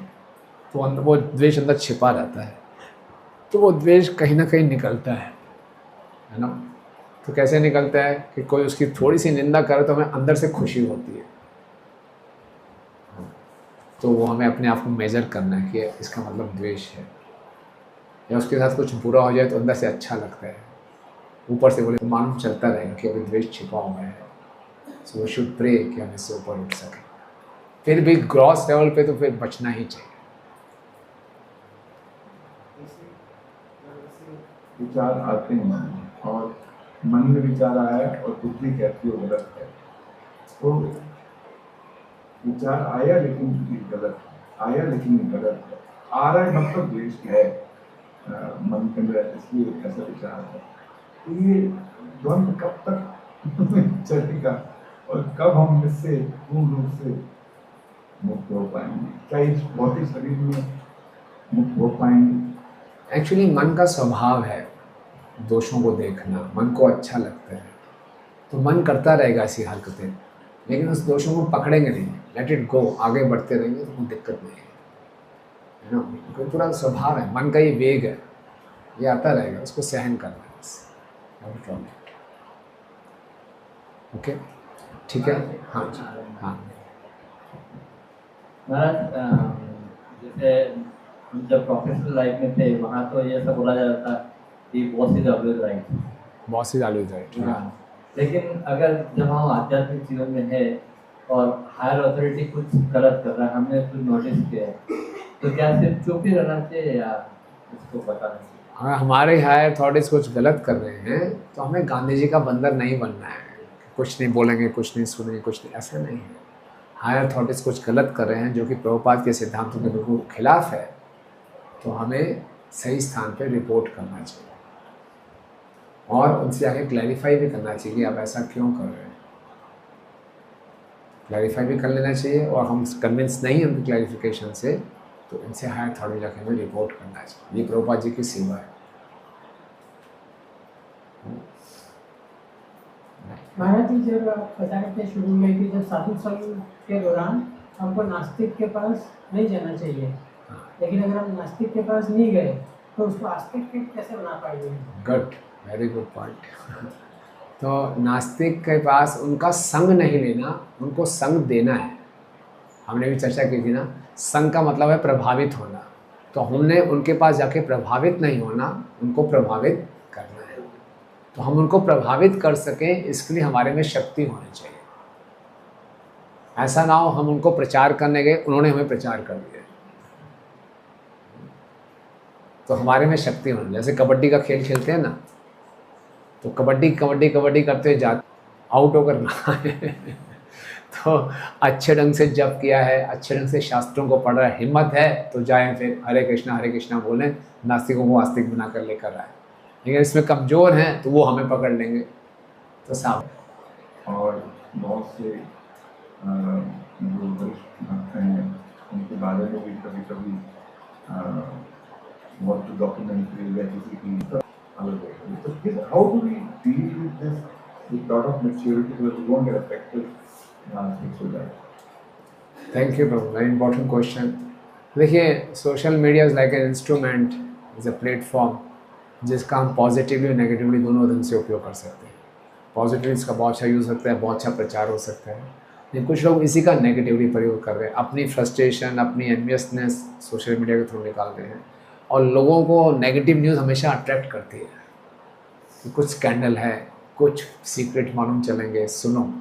तो वो द्वेष अंदर छिपा रहता है, तो वो द्वेष कहीं ना कहीं निकलता है ना। तो कैसे निकलता है कि कोई उसकी थोड़ी सी निंदा करे तो हमें अंदर से खुशी होती है, तो वो हमें अपने आप को मेजर करना है कि इसका मतलब द्वेष है, या उसके साथ कुछ बुरा हो जाए तो अंदर से अच्छा लगता है, ऊपर से बोले तो मालूम चलता रहेगा कि अभी द्वेष छिपा हुआ है। सो वी शुड प्रे कि हम इससे ऊपर उठ सकें। फिर भी ग्रॉस लेवल पे तो फिर बचना ही चाहिए।
विचार आते हैं और मन में विचार आया और बुद्धि कहती है गलत है, तो विचार आया लेकिन ये गलत है, आया लेकिन ये गलत है, आ रहा है मतलब द्वेष है मन के अंदर, इसलिए ऐसा विचार है। तो ये द्वंद्व कब तक चलेगा और कब हम इससे पूर्ण रूप से मुक्त हो पाएंगे? क्या इस भौतिक शरीर में मुक्त हो पाएंगे?
एक्चुअली मन का स्वभाव है दोषों को देखना, मन को अच्छा लगता है, तो मन करता रहेगा ऐसी हरकतें, लेकिन उस दोषों को पकड़ेंगे नहीं, लेट इट गो, आगे बढ़ते रहेंगे तो कोई दिक्कत नहीं है ना। कोई पूरा स्वभाव है, मन का ये वेग है, ये आता रहेगा, उसको सहन करना है बस। ओके, ठीक है। हाँ जी, हाँ।
महाराज, जैसे हम जब प्रोफेशनल लाइफ में थे वहाँ तो ये सब बोला जाता था कि boss is always right,
boss is always right.
लेकिन अगर जब हम आध्यात्मिक जीवन में है और हायर अथॉरिटी कुछ गलत कर रहा है, हमने कुछ नोटिस किया है, तो क्या सिर्फ चुप ही रहना चाहिए या उसको बताना चाहिए?
अगर हमारे हायर अथॉरिटीज कुछ गलत कर रहे हैं तो हमें गांधी जी का बंदर नहीं बनना है, कुछ नहीं बोलेंगे, कुछ नहीं सुनेंगे, कुछ नहीं, ऐसा नहीं है। हायर अथॉरिटीज कुछ गलत कर रहे हैं जो कि प्रभुपाद के सिद्धांतों के बिल्कुल खिलाफ है, तो हमें सही स्थान पे रिपोर्ट करना चाहिए और उनसे आगे क्लैरिफाई भी करना चाहिए कि आप ऐसा क्यों कर रहे हैं। क्लैरिफाई भी कर लेना चाहिए, और हम कन्विंस नहीं हैं उनकी क्लैरिफिकेशन से तो इनसे हायर अथॉरिटी जाके हमें रिपोर्ट करना चाहिए। ये प्रभुपाद जी की सेवा है।
महाराज जी, जब आप बता रहे थे शुरू में कि जब साधु संग के दौरान हमको नास्तिक के पास नहीं जाना चाहिए, लेकिन अगर हम नास्तिक के पास नहीं गए तो उसको आस्तिक कैसे बना पाएंगे?
Good, very good point. तो नास्तिक के पास उनका संग नहीं लेना, उनको संग देना है। हमने भी चर्चा की थी ना, संग का मतलब है प्रभावित होना। तो हमने उनके पास जाके प्रभावित नहीं होना, उनको प्रभावित करना है। तो हम उनको प्रभावित कर सकें इसके लिए हमारे में शक्ति होनी चाहिए। ऐसा ना हो हम उनको प्रचार करने गए, उन्होंने हमें प्रचार कर दिया। तो हमारे में शक्ति होनी, जैसे कबड्डी का खेल खेलते हैं ना, तो कबड्डी कबड्डी कबड्डी करते हुए जाते, आउट होकर ना आए। तो अच्छे ढंग से जप किया है, अच्छे ढंग से शास्त्रों को पढ़ रहा है, हिम्मत है तो जाएं फिर हरे कृष्णा बोलें, नास्तिकों को आस्तिक बनाकर लेकर आए। लेकिन इसमें कमज़ोर हैं तो वो हमें पकड़ लेंगे। तो साफ
और बहुत से जो वरिष्ठ भक्त हैं उनके बारे में भी कभी कभी बहुत डॉक्यूमेंट्री या किसी की अलग होती है। तो फिर how do we deal with this with lot of maturity so that we don't get affected हो जाए?
Thank you Prabhu, very important question. देखिए, social media is like an instrument, is a platform जिसका हम पॉजिटिवली और negatively दोनों ढंग से उपयोग कर सकते हैं। पॉजिटिवली इसका बहुत अच्छा यूज़ हो सकता है, बहुत अच्छा प्रचार हो सकता है, लेकिन कुछ लोग इसी का नेगेटिवली प्रयोग कर रहे हैं, अपनी फ्रस्ट्रेशन, अपनी एनवियसनेस सोशल मीडिया के थ्रू निकाल रहे हैं। और लोगों को नेगेटिव न्यूज़ हमेशा अट्रैक्ट करती है कि कुछ स्कैंडल है, कुछ सीक्रेट मालूम चलेंगे, सुनो।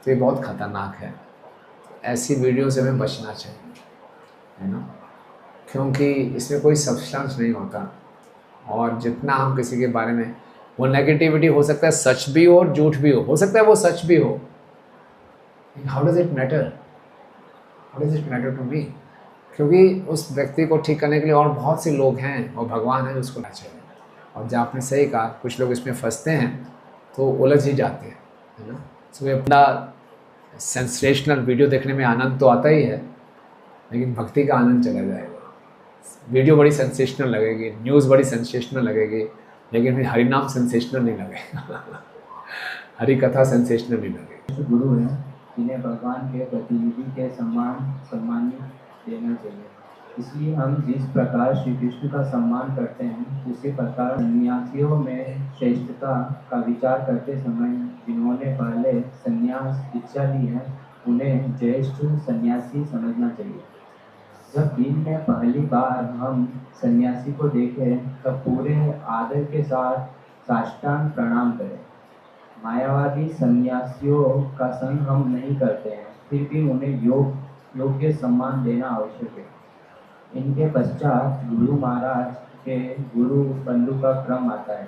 तो ये बहुत ख़तरनाक है। ऐसी वीडियो से हमें बचना चाहिए, है ना, क्योंकि इसमें कोई सब्सटेंस नहीं होता। और जितना हम किसी के बारे में, वो नेगेटिविटी हो सकता है सच भी हो और झूठ भी हो सकता है वो सच भी हो। How does it matter, how does it matter to me? क्योंकि उस व्यक्ति को ठीक करने के लिए और बहुत से लोग हैं और भगवान है उसको ना चाहिए। और जब आपने सही कहा, कुछ लोग इसमें फंसते हैं तो उलझ ही जाते हैं, है ना। तो अपना सेंसेशनल वीडियो देखने में आनंद तो आता ही है, लेकिन भक्ति का आनंद चला जाएगा। वीडियो बड़ी सेंसेशनल लगेगी, न्यूज़ बड़ी सेंसेशनल लगेगी, लेकिन फिर हरि नाम सेंसेशनल नहीं लगेगा। हरि कथा सेंसेशनल नहीं लगेगी।
गुरु हैं जिन्हें भगवान के प्रतिनिधि के सम्मानित देना चाहिए। इसलिए हम जिस प्रकार श्री कृष्ण का सम्मान करते हैं, उसी प्रकार सन्यासियों में श्रेष्ठता का विचार करते समय जिन्होंने पहले संन्यास दीक्षा ली है, उन्हें ज्येष्ठ सन्यासी समझना चाहिए। जब दिन में पहली बार हम सन्यासी को देखें तब पूरे आदर के साथ साष्टांग प्रणाम करें। मायावादी सन्यासियों का संग हम नहीं करते हैं, फिर भी उन्हें योग्य सम्मान देना आवश्यक है। इनके पश्चात गुरु महाराज के गुरु बंधु का क्रम आता है,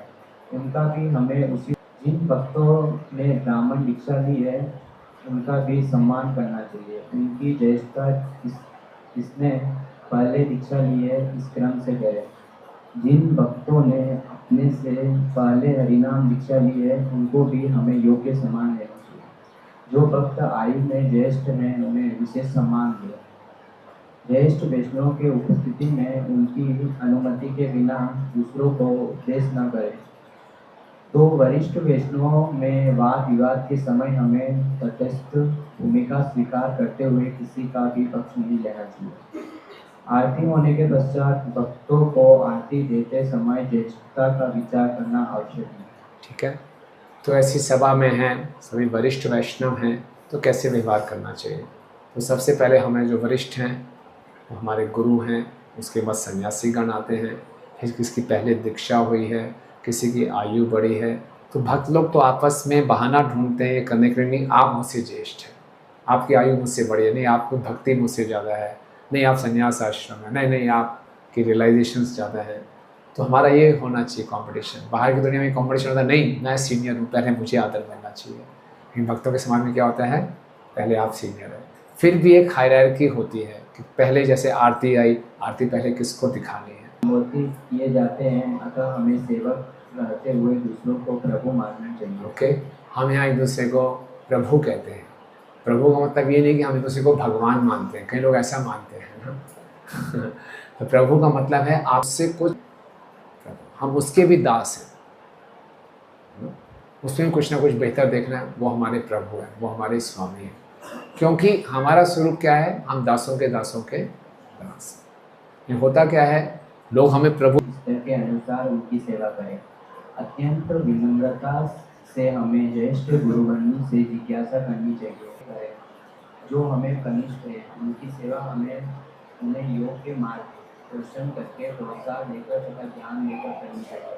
उनका भी हमें उसी। जिन भक्तों ने ब्राह्मण दीक्षा ली है उनका भी सम्मान करना चाहिए। उनकी ज्येष्ठता जिसने पहले दीक्षा ली है इस क्रम से करें। जिन भक्तों ने अपने से पहले हरिनाम दीक्षा ली है उनको भी हमें योग्य सम्मान देना चाहिए। जो भक्त आयु में ज्येष्ठ हैं उन्हें विशेष सम्मान दें। ज्येष्ठ वैष्णव के उपस्थिति में उनकी अनुमति के बिना दूसरों को उपदेश न करें। तो वरिष्ठ वैष्णवों में वाद विवाद के समय हमें तटस्थ भूमिका स्वीकार करते हुए किसी का भी पक्ष नहीं लेना चाहिए। आरती होने के पश्चात भक्तों को आरती देते समय ज्येष्ठता का विचार करना आवश्यक है।
ठीक है, तो ऐसी सभा में हैं, सभी वरिष्ठ वैष्णव हैं, तो कैसे व्यवहार करना चाहिए? तो सबसे पहले हमें जो वरिष्ठ हैं वो हमारे गुरु हैं, उसके बाद सन्यासी गण आते हैं, फिर किसकी पहले दीक्षा हुई है, किसी की आयु बड़ी है। तो भक्त लोग तो आपस में बहाना ढूंढते हैं ये करने के लिए, नहीं आप मुझसे ज्येष्ठ हैं, आपकी आयु मुझसे बड़ी है, नहीं आपको भक्ति मुझसे ज़्यादा है, नहीं आप संन्यास आश्रम है, नहीं आपकी रियलाइजेशंस ज़्यादा है। तो हमारा ये होना चाहिए कंपटीशन। बाहर की दुनिया में कंपटीशन होता है, नहीं मैं सीनियर हूँ, पहले मुझे आदर मिलना चाहिए। लेकिन भक्तों के समाज में क्या होता है, पहले आप सीनियर है। फिर भी एक हायरार्की होती है कि पहले जैसे आरती आई, आरती पहले किसको दिखानी है।
मूर्ति किए जाते हैं, अतः हमें सेवक रहते हुए दूसरों को प्रभु मानना चाहिए।
ओके, हम यहाँ एक दूसरे को प्रभु कहते हैं। प्रभु का मतलब ये नहीं कि हम एक दूसरे को भगवान मानते हैं, कई लोग ऐसा मानते हैं ना। तो प्रभु का मतलब है आपसे कुछ, हम उसके भी दास हैं, उसमें कुछ ना कुछ बेहतर देखना है, वो हमारे प्रभु हैं, वो हमारे स्वामी हैं। क्योंकि हमारा स्वरूप क्या है, हम दासों के दास। ये होता क्या है, लोग हमें प्रभु
के अनुसार उनकी सेवा करें। अत्यंत विनम्रता से हमें ज्येष्ठ गुरुबंधु से जिज्ञासा करनी चाहिए। जो हमें कनिष्ठ है उनकी सेवा हमें उन्हें योग्य मार्ग दर्शन करके प्रोत्साहन लेकर तथा ज्ञान लेकर करनी चाहिए।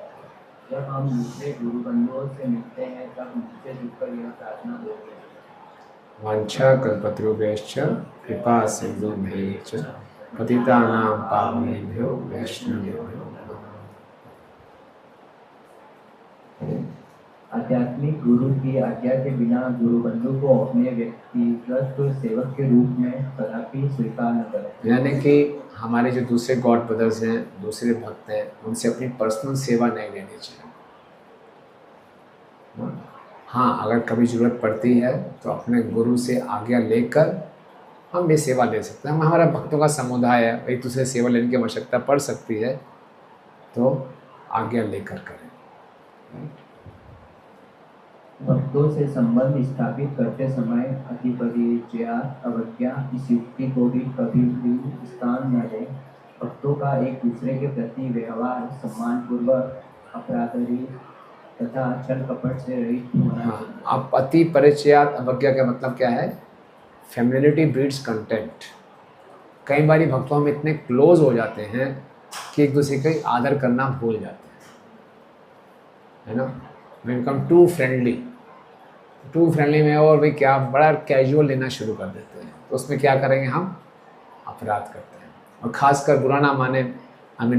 जब हम दूसरे गुरु बंधुओं से मिलते हैं तब नीचे झुककर यह प्रार्थना बोलते हैं।
वांछा कल्पतरुभ्यश्च कृपा सिंधुभ्यश्च पतितानां पावनेभ्यो वैष्णवेभ्यो नमः।
आध्यात्मिक गुरु की आज्ञा के बिना गुरु बंधु को अपने व्यक्तिगत सेवक के रूप में कदापि स्वीकार न करें।
यानी कि हमारे जो दूसरे गॉड ब्रदर्स हैं, दूसरे भक्त हैं, उनसे अपनी पर्सनल सेवा नहीं लेनी चाहिए। हाँ, अगर कभी ज़रूरत पड़ती है तो अपने गुरु से आज्ञा लेकर हम भी सेवा ले सकते हैं। हमारा भक्तों का समुदाय है, एक दूसरे सेवा लेने की आवश्यकता पड़ सकती है तो आज्ञा लेकर करें।
भक्तों से संबंध स्थापित करते समय अतिपरिचया अवज्ञा इस युक्ति को भी कभी भी स्थान न दें। भक्तों का एक दूसरे के प्रति व्यवहार सम्मानपूर्वक, अपराधरहित तथा छल कपट से रहित होना चाहिए।
अब अति परिचयात अवज्ञा का मतलब क्या है? फैमिलिटी ब्रीड्स कंटेंट। कई बार भक्तों में इतने क्लोज हो जाते हैं कि एक दूसरे का आदर करना भूल जाते हैं, है ना। वी बिकम टू फ्रेंडली में और भी क्या बड़ा कैजुअल लेना शुरू कर देते हैं, तो उसमें क्या करेंगे हम? अपराध करते हैं। और ख़ासकर बुरा ना माने,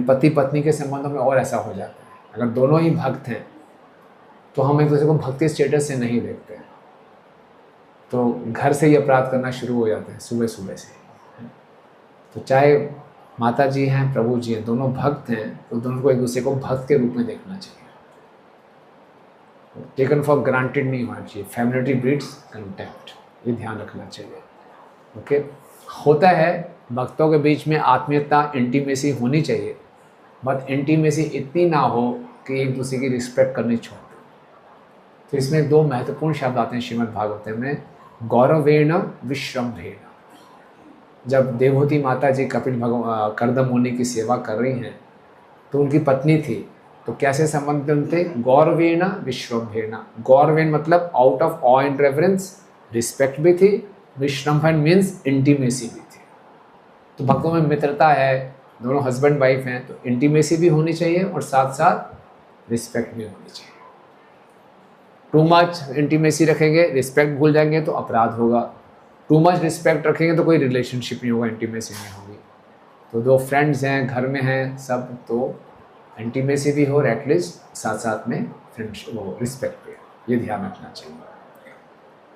पति पत्नी के संबंधों में और ऐसा हो जाता है। अगर दोनों ही भक्त हैं तो हम एक दूसरे को भक्ति स्टेटस से नहीं देखते हैं, तो घर से ही अपराध करना शुरू हो जाते हैं सुबह सुबह से। तो चाहे माता जी हैं, प्रभु जी हैं, दोनों भक्त हैं, तो दोनों को एक दूसरे को भक्त के रूप में देखना चाहिए। टेकन फॉर ग्रांटेड नहीं होना चाहिए। फैमिलिटी ब्रीड्स कंटेम्प्ट, ये ध्यान रखना चाहिए। ओके, होता है भक्तों के बीच में आत्मीयता, इंटीमेसी होनी चाहिए, बट इंटीमेसी इतनी ना हो कि एक दूसरे की रिस्पेक्ट करनी छोड़ दे। तो इसमें दो महत्वपूर्ण शब्द आते हैं श्रीमद् भागवत में, गौरवेण विश्रम्भेण। जब देवहूति माता जी कपिल कर्दम मुनि की सेवा कर रही हैं तो उनकी पत्नी थी, तो कैसे संबंध उनते? गौरवेण विश्रम्भेण। गौरवेण मतलब out of of and reverence, respect भी थी। विश्रम्भन मीन्स इंटीमेसी भी थी। तो भक्तों में मित्रता है, दोनों हस्बैंड वाइफ हैं, तो इंटीमेसी भी होनी चाहिए और साथ साथ रिस्पेक्ट भी होनी चाहिए। टू मच इंटीमेसी रखेंगे, रिस्पेक्ट भूल जाएंगे तो अपराध होगा। टू मच रिस्पेक्ट रखेंगे तो कोई रिलेशनशिप नहीं होगा, इंटीमेसी नहीं होगी। तो दो फ्रेंड्स हैं, घर में हैं सब, तो इंटीमेसी भी हो और एटलीस्ट साथ साथ में फ्रेंडशिप वो रिस्पेक्ट भी, ये ध्यान रखना चाहिए।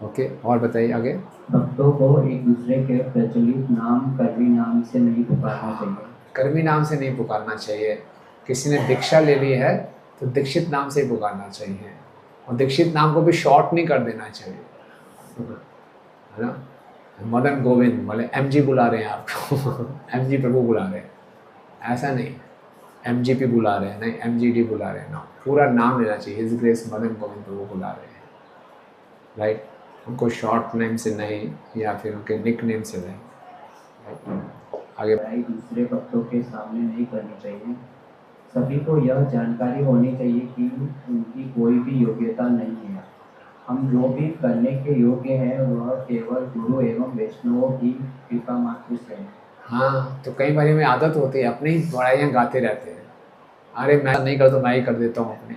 ओके, और बताइए आगे।
भक्तों को एक दूसरे के प्रचलित नाम, कर्मी नाम से नहीं पुकारना चाहिए।
कर्मी नाम से नहीं पुकारना चाहिए। किसी ने दीक्षा ले ली है तो दीक्षित नाम से ही पुकारना चाहिए, और दीक्षित नाम को भी शॉर्ट नहीं कर देना चाहिए, है ना। मदन गोविंद बोले MG बुला रहे हैं आपको MG प्रभु बुला रहे हैं, ऐसा नहीं। MGP बुला रहे हैं, नहीं MGD बुला रहे हैं, ना। पूरा नाम लेना चाहिए, हिज ग्रेस मदन गोविंद प्रभु बुला रहे हैं, राइट। उनको शॉर्ट नेम से नहीं, या फिर उनके निक नेम से नहीं, राइट। आगे
लड़ाई दूसरे भक्तों के सामने नहीं करनी चाहिए। सभी को यह जानकारी होनी चाहिए कि उनकी कोई भी योग्यता नहीं है। हम जो भी करने के योग्य हैं वह केवल गुरु एवं वैष्णवों की कृपा मात्र से है।
हाँ, तो कई बार में आदत होती है अपनी बड़ाइयाँ गाते रहते हैं, अरे मैं नहीं कर तो मैं ही कर देता हूँ अपने।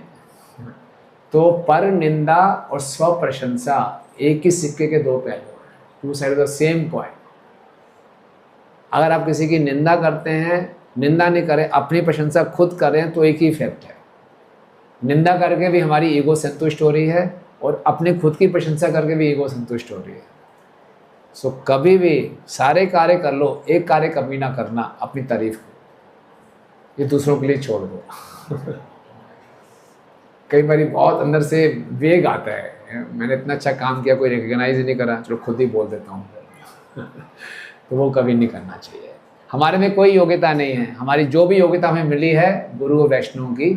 तो पर निंदा और स्व प्रशंसा एक ही सिक्के के दो पहलू हैं, two side of the same coin. अगर आप किसी की निंदा करते हैं, निंदा नहीं करें, अपनी प्रशंसा खुद करें, तो एक ही इफेक्ट है। निंदा करके भी हमारी ईगो संतुष्ट हो रही है और अपने खुद की प्रशंसा करके भी ईगो संतुष्ट हो रही है। सो कभी भी सारे कार्य कर लो, एक कार्य कभी ना करना, अपनी तारीफ को, ये दूसरों के लिए छोड़ दो कई बार बहुत अंदर से वेग आता है, मैंने इतना अच्छा काम किया, कोई रिकग्नाइज ही नहीं करा, चलो खुद ही बोल देता हूँ तो वो कभी नहीं करना चाहिए। हमारे में कोई योग्यता नहीं है, हमारी जो भी योग्यता हमें मिली है गुरु और वैष्णव की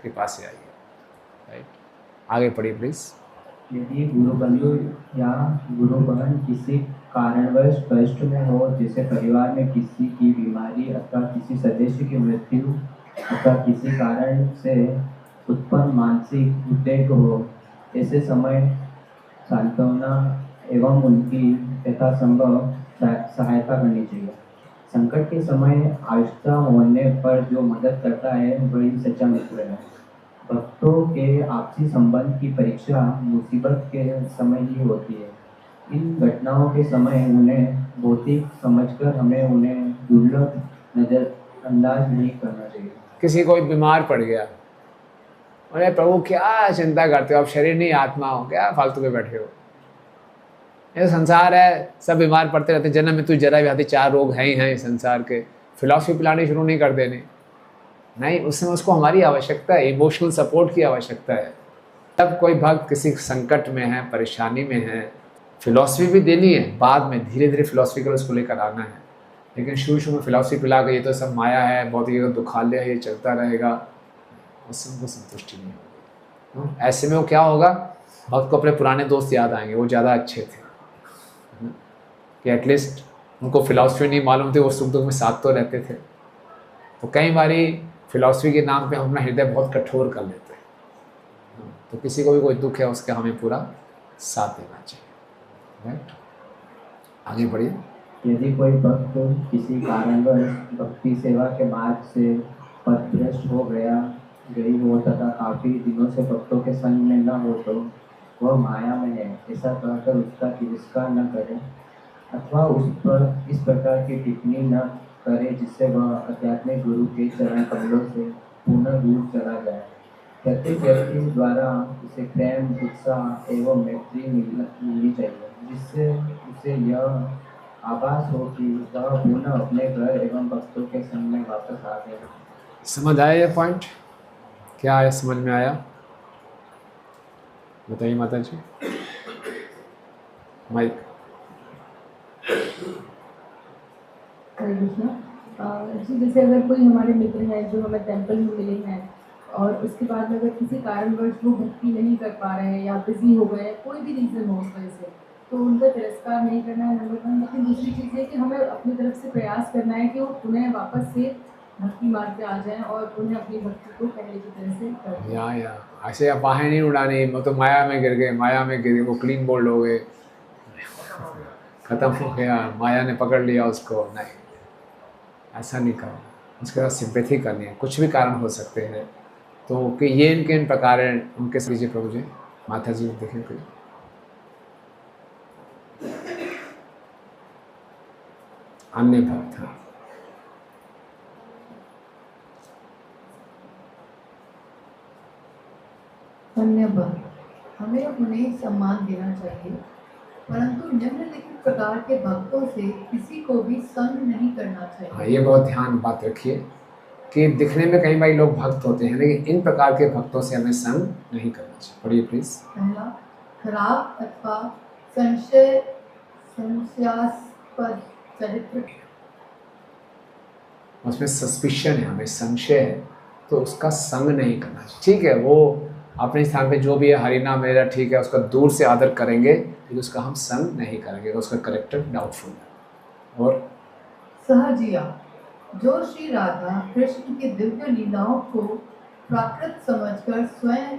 कृपा से आई है, राइट। आगे पढ़िए प्लीज़।
यदि गुरु बंधु या गुरु बहन किसी कारणवश कष्ट में हो, जैसे परिवार में किसी की बीमारी अथवा किसी सदस्य की मृत्यु अथवा किसी कारण से उत्पन्न मानसिक उद्वेग हो, ऐसे समय सांत्वना एवं उनकी यथासंभव सहायता करनी चाहिए। संकट के समय आविष्टा होने पर जो मदद करता है वही सच्चा मित्र है। भक्तों के आपसी संबंध की परीक्षा मुसीबत के समय ही होती है। इन घटनाओं के समय उन्हें भौतिक समझकर हमें उन्हें दुर्लभ नजरअंदाज नहीं करना चाहिए।
किसी कोई बीमार पड़ गया, अरे प्रभु क्या चिंता करते हो, आप शरीर नहीं आत्मा हो, क्या फालतू में बैठे हो, ये संसार है, सब बीमार पड़ते रहते, जन्म में तू जरा व्याधि 4 रोग हैं ही हैं संसार के। फिलॉसफी पिलानी शुरू नहीं कर देनी, नहीं, उस समय उसको हमारी आवश्यकता है, इमोशनल सपोर्ट की आवश्यकता है। तब कोई भक्त किसी संकट में है, परेशानी में है, फिलॉसफी भी देनी है, बाद में धीरे धीरे फिलॉसफी को उसको लेकर आना है। लेकिन शुरू में फिलॉसफी पिला के ये तो सब माया है, बहुत ही दुखालय है, ये चलता रहेगा, उससे उनको संतुष्टि नहीं होगी। ऐसे में वो क्या होगा, भक्त को अपने पुराने दोस्त याद आएंगे, वो ज़्यादा अच्छे थे कि एटलीस्ट उनको फिलॉसफी नहीं मालूम थी, वो सुख दुख में साथ तो रहते थे। तो कई बारी फिलॉसफी के नाम पे हम अपना हृदय बहुत कठोर कर लेते हैं। तो किसी को भी कोई दुख है उसका हमें पूरा साथ देना चाहिए। राइट, आगे बढ़िए।
यदि कोई भक्त किसी कारणवश भक्ति सेवा के मार्ग से पथभ्रष्ट हो गई हो तथा काफी दिनों से भक्तों के संग में न हो तो वह माया में है, ऐसा कहकर उसका तिरस्कार न करे अथवा उस पर इस प्रकार की टिप्पणी न करे जिससे वह आध्यात्मिक गुरु के चरण कमलों से पुनः दूर चला जाए। प्रत्येक व्यक्ति द्वारा उसे प्रेम, उत्साह एवं मैत्री मिलनी चाहिए, जिससे उसे यह आभास हो कि वह पुनः अपने घर एवं भक्तों के संग में वापस आ गए।
समझ आया ये पॉइंट? क्या आया, समझ में आया? बताइए माता जी। माइक।
जी, जैसे अगर कोई हमारे मित्र हैं जो हमें टेंपल में मिले हैं और उसके बाद में अगर किसी कारणवश वो भक्ति नहीं कर पा रहे हैं या बिजी हो गए, कोई भी रीज़न हो उस वजह से, तो उनका तिरस्कार नहीं करना है नंबर 1। लेकिन दूसरी चीज़ है कि हमें अपनी तरफ से प्रयास करना है कि वो पुनः वापस से भक्ति मार्ग पे आ जाएं और पुनः अपनी भक्ति को पहले की तरह से करें।
या ऐसे आप बाहें नहीं उड़ानी, वो तो माया में गिर गए, माया में गिर गए, वो क्लीन बोल्ड हो गए, ख़त्म हो गया, माया ने पकड़ लिया उसको। नहीं, ऐसा नहीं करना, उसके साथ सिंपैथी करनी है। कुछ भी कारण हो सकते हैं, तो कि ये इनके इन प्रकार हैं, उनके से लीजिए प्रभु जी। माता जी देखें कोई अन्य भक्त हैं।
धन्यवाद। हमें उन्हें सम्मान देना चाहिए, परंतु निम्नलिखित प्रकार के भक्तों से किसी को भी संग नहीं करना चाहिए।
हाँ, ये बहुत ध्यान बात रखिए कि दिखने में कई बार लोग भक्त होते हैं, लेकिन इन प्रकार के भक्तों से हमें संग नहीं करना चाहिए। पढ़िए प्लीज।
पहला, खराब अथवा संशयास्पद चरित्र,
उसमें सस्पिशन है, हमें संशय है, तो उसका संग नहीं करना चाहिए। ठीक है, वो अपने स्थान पे जो भी है, हरिना मेरा ठीक है, उसका दूर से आदर करेंगे, लेकिन उसका हम संग नहीं करेंगे, उसका करेक्टर डाउटफुल है। और
सहजिया, जो श्री राधा कृष्ण की दिव्य लीलाओं को प्राकृत समझकर स्वयं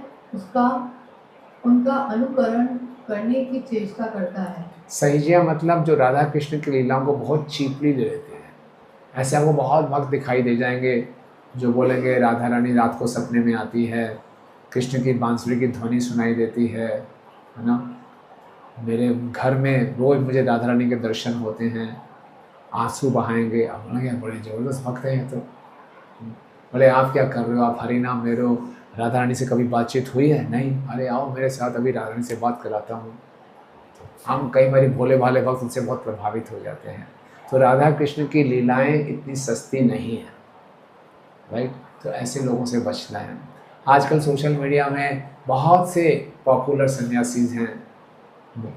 उनका अनुकरण करने की चेष्टा करता है।
सहिजिया मतलब जो राधा कृष्ण की लीलाओं को बहुत चीपली ले लेते हैं। ऐसे आपको बहुत भक्त दिखाई दे जाएंगे जो बोलेंगे राधा रानी रात को सपने में आती है, कृष्ण की बांसुरी की ध्वनि सुनाई देती है ना, मेरे घर में रोज़ मुझे राधा रानी के दर्शन होते हैं, आंसू बहाएंगे। अब बोलेंगे बड़े ज़बरदस्त भक्त हैं तो। बोले आप क्या कर रहे हो, आप हरि नाम ले रहे हो, राधा रानी से कभी बातचीत हुई है? नहीं। अरे आओ मेरे साथ, अभी राधा रानी से बात कराता हूँ। हम कई बार भोले भाले भक्त उनसे बहुत प्रभावित हो जाते हैं। तो राधा कृष्ण की लीलाएं इतनी सस्ती नहीं है, राइट। तो ऐसे लोगों से बचना है। आजकल सोशल मीडिया में बहुत से पॉपुलर सन्यासीज हैं,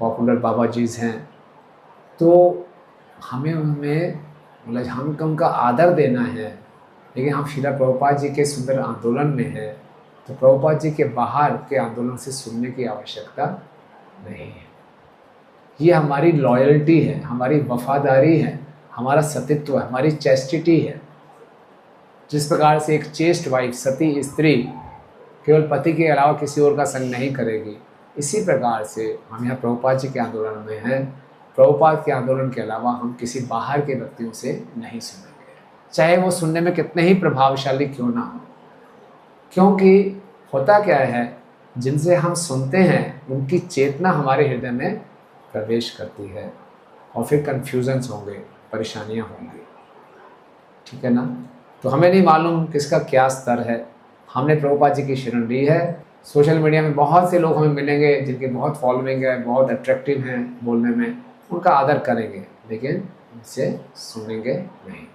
पॉपुलर बाबा जीज हैं, तो हमें उनमें मतलब हमको उनका आदर देना है। लेकिन हम श्रील प्रभुपाद जी के सुंदर आंदोलन में हैं, तो प्रभुपाद जी के बाहर के आंदोलन से सुनने की आवश्यकता नहीं है। ये हमारी लॉयल्टी है, हमारी वफादारी है, हमारा सतीत्व है, हमारी चेस्टिटी है। जिस प्रकार से एक चेस्ट वाइफ, सती स्त्री केवल पति के अलावा किसी और का संग नहीं करेगी, इसी प्रकार से हम यहाँ प्रभुपाद जी के आंदोलन में हैं प्रभुपाद के आंदोलन के अलावा हम किसी बाहर के व्यक्तियों से नहीं सुनेंगे, चाहे वो सुनने में कितने ही प्रभावशाली क्यों ना हो। क्योंकि होता क्या है, जिनसे हम सुनते हैं उनकी चेतना हमारे हृदय में प्रवेश करती है और फिर कन्फ्यूजन्स होंगे, परेशानियां होंगी, ठीक है ना। तो हमें नहीं मालूम किसका क्या स्तर है। हमने प्रभुपाद जी की शरण ली है। सोशल मीडिया में बहुत से लोग हमें मिलेंगे जिनकी बहुत फॉलोइंग है, बहुत अट्रैक्टिव हैं बोलने में, उनका आदर करेंगे लेकिन उनसे सुनेंगे नहीं।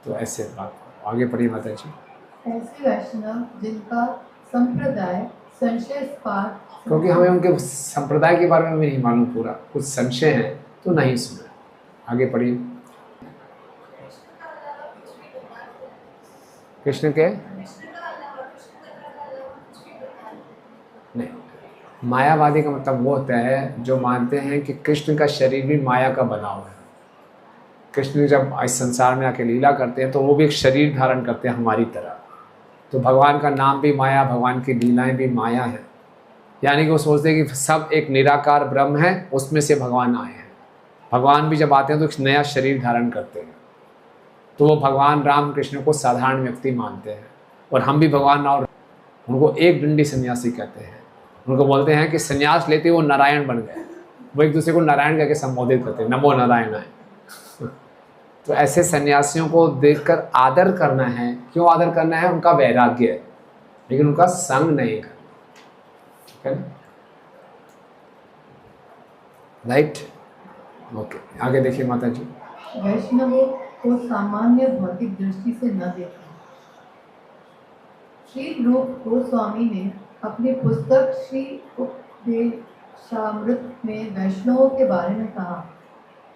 तो ऐसे बात आगे पढ़िए माता जी।
ऐसे वैष्णव जिनका संप्रदाय संशयास्पद,
क्योंकि हमें उनके संप्रदाय के बारे में भी नहीं मालूम पूरा, कुछ संशय है तो नहीं सुने। आगे पढ़िए। कृष्ण के नहीं, मायावादी का मतलब वो होता है जो मानते हैं कि कृष्ण का शरीर भी माया का बना हुआ है। कृष्ण जब इस संसार में आके लीला करते हैं तो वो भी एक शरीर धारण करते हैं हमारी तरह। तो भगवान का नाम भी माया, भगवान की लीलाएं भी माया है। यानी कि वो सोचते हैं कि सब एक निराकार ब्रह्म है, उसमें से भगवान आए हैं। भगवान भी जब आते हैं तो एक नया शरीर धारण करते हैं। तो वो भगवान राम कृष्ण को साधारण व्यक्ति मानते हैं और हम भी भगवान और उनको एक डंडी सन्यासी कहते हैं। उनको बोलते हैं कि सन्यास लेते ही वो नारायण बन गए। वो एक दूसरे को नारायण करके संबोधित करते हैं, नमो नारायण है। तो ऐसे सन्यासियों को देखकर आदर करना है। क्यों आदर करना है? उनका वैराग्य है, लेकिन उनका संग नहीं करना, ठीक है ना। राइट, ओके, आगे देखिए माता जी।
वैष्णवों को सामान्य भौतिक दृष्टि से न देखें। श्री रूप गोस्वामी ने अपनी पुस्तक श्री उपदेशामृत में वैष्णवों के बारे में कहा,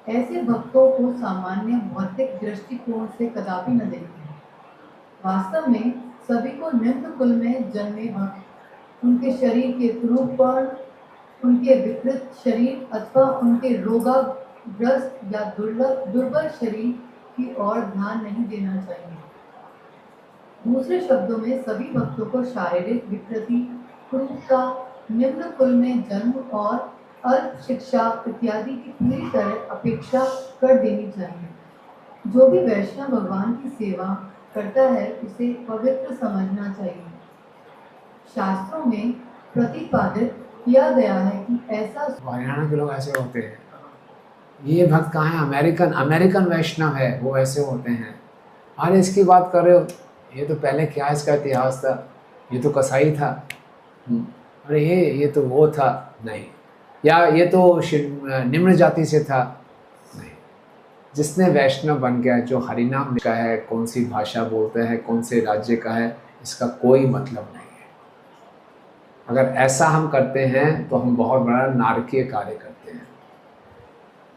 ऐसे भक्तों को सामान्य भौतिक दृष्टिकोण से कदापि न देखें। वास्तव में सभी को निम्न कुल में जन्मे भक्त उनके शरीर के कुरूपण, उनके विकृत शरीर अथवा उनके रोगाग्रस्त या दुर्बल शरीर की ओर ध्यान नहीं देना चाहिए। दूसरे शब्दों में सभी भक्तों को शारीरिक विकृति, कुरूपता, निम्न कुल में जन्म और अल्प शिक्षा इत्यादि की पूरी तरह अपेक्षा कर देनी चाहिए। जो भी वैष्णव भगवान की सेवा करता है उसे पवित्र समझना चाहिए। शास्त्रों में प्रतिपादित किया गया है कि ऐसा
हरियाणा के लोग ऐसे होते हैं। ये भक्त कहाँ है? अमेरिकन वैष्णव है, वो ऐसे होते हैं। अरे इसकी बात कर रहे हो, ये तो पहले क्या इसका इतिहास था, ये तो कसाई था, अरे ये तो वो था, नहीं, या ये तो निम्न जाति से था, नहीं। जिसने वैष्णव बन गया, जो हरिनाम का है, कौन सी भाषा बोलता है, कौन से राज्य का है, इसका कोई मतलब नहीं है। अगर ऐसा हम करते हैं तो हम बहुत बड़ा नारकीय कार्य करते हैं।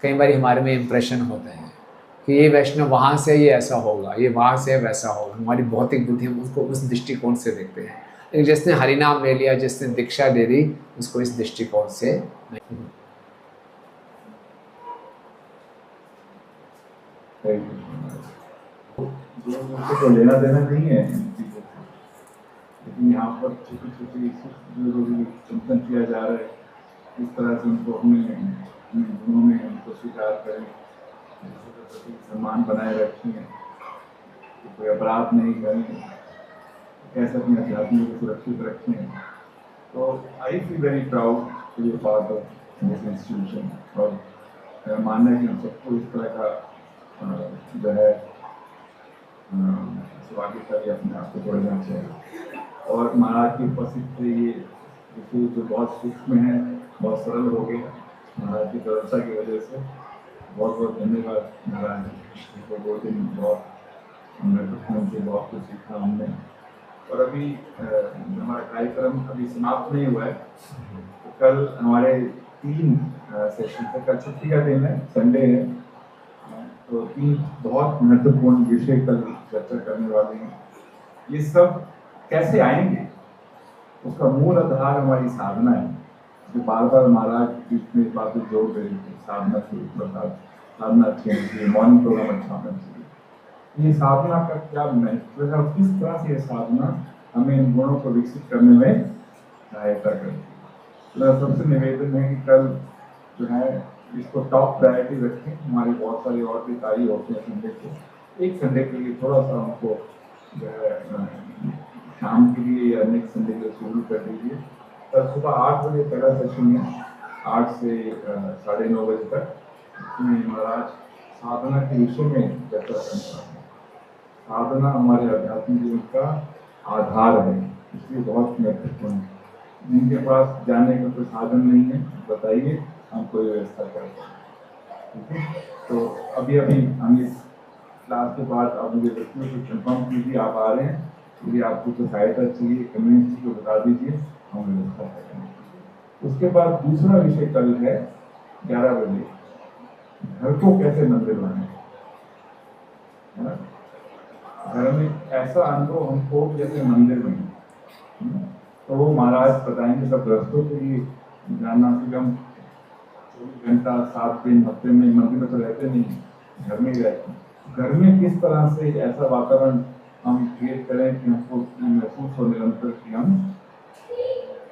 कई बार हमारे में इम्प्रेशन होते हैं कि ये वैष्णव वहाँ से ये ऐसा होगा, ये वहाँ से वैसा होगा। हमारी भौतिक बुद्धि हम उसको उस दृष्टिकोण से देखते हैं। लेकिन जिसने हरिनाम ले लिया, जिसने दीक्षा ले ली, उसको इस दृष्टिकोण से नहीं।
तो लेना देना नहीं है इन चीज़ों से, लेकिन यहाँ पर छोटी छोटी जो चिंतन किया जा रहा है, इस तरह से उनको अपने गुणों में उनको स्वीकार करें, सम्मान बनाए रखें, कोई अपराध नहीं करें, कैसे अपने अध्यात्म को सुरक्षित रखें। तो I feel very proud to be part of this institution. और मानना है कि हम सबको इस तरह का जो है स्वागत करके अपने आप को जोड़ना चाहिए। और महाराज की उपस्थित से ये जो बहुत सूक्ष्म है, बहुत सरल हो गया महाराज की व्यवस्था की वजह से। बहुत बहुत धन्यवाद महाराज जी को। 2 दिन बहुत हमने बहुत कुछ सीखा हमने। और अभी हमारा कार्यक्रम अभी समाप्त नहीं हुआ है, तो कल हमारे 3 सेशन है। कल छुट्टी का दिन है, संडे है, तो 3 बहुत महत्वपूर्ण विषय कल चर्चा करने वाले हैं। ये सब कैसे आएंगे, उसका मूल आधार हमारी साधना है। जो बार बार महाराज बीच में बातें जोड़ रहे थे, साधना से साधना अच्छी होनी चाहिए, मॉर्निंग प्रोग्राम अच्छा होना चाहिए। ये साधना का क्या महत्व है और किस तरह से ये साधना हमें इन गुणों को विकसित करने में सहायता करती है। तो सबसे निवेदन है कि कल जो है इसको टॉप प्रायोरिटी रखें। हमारे बहुत सारे और भी कार्य होते हैं संडे को, एक संडे के लिए थोड़ा सा हमको जो है शाम के लिए या नेक्स्ट संडे के लिए शेड्यूल कर दीजिए। कल सुबह 8 बजे पहला सेशन है, 8 से 9:30 बजे तक। इसमें महाराज साधना के विषय में चर्चा करना है। साधना हमारे आध्यात्मिक जीवन का आधार है, इसलिए बहुत महत्वपूर्ण है। जिनके पास जाने का कोई साधन नहीं है बताइए, हम कोई व्यवस्था करते हैं। ठीक है, तो अभी हम इस क्लास के बाद आप मुझे व्यक्तियों को कंफर्म कीजिए आप आ रहे हैं। यदि आपको कोई सहायता चाहिए कम्युनिटी को बता दीजिए, हम व्यवस्था करेंगे। उसके बाद दूसरा विषय कल है 11 बजे, घर को कैसे मंदिर बनाएं। है ना, घर में ऐसा अनुभव हमको जैसे मंदिर में, तो वो महाराज बताएंगे। सब गृहस्थों के लिए जानना कि हम 24 घंटा 7 दिन हफ्ते में मंदिर में तो रहते नहीं, घर में ही रहते हैं। घर में किस तरह से ऐसा वातावरण हम क्रिएट करें कि हमको महसूस हो निरंतर कि हम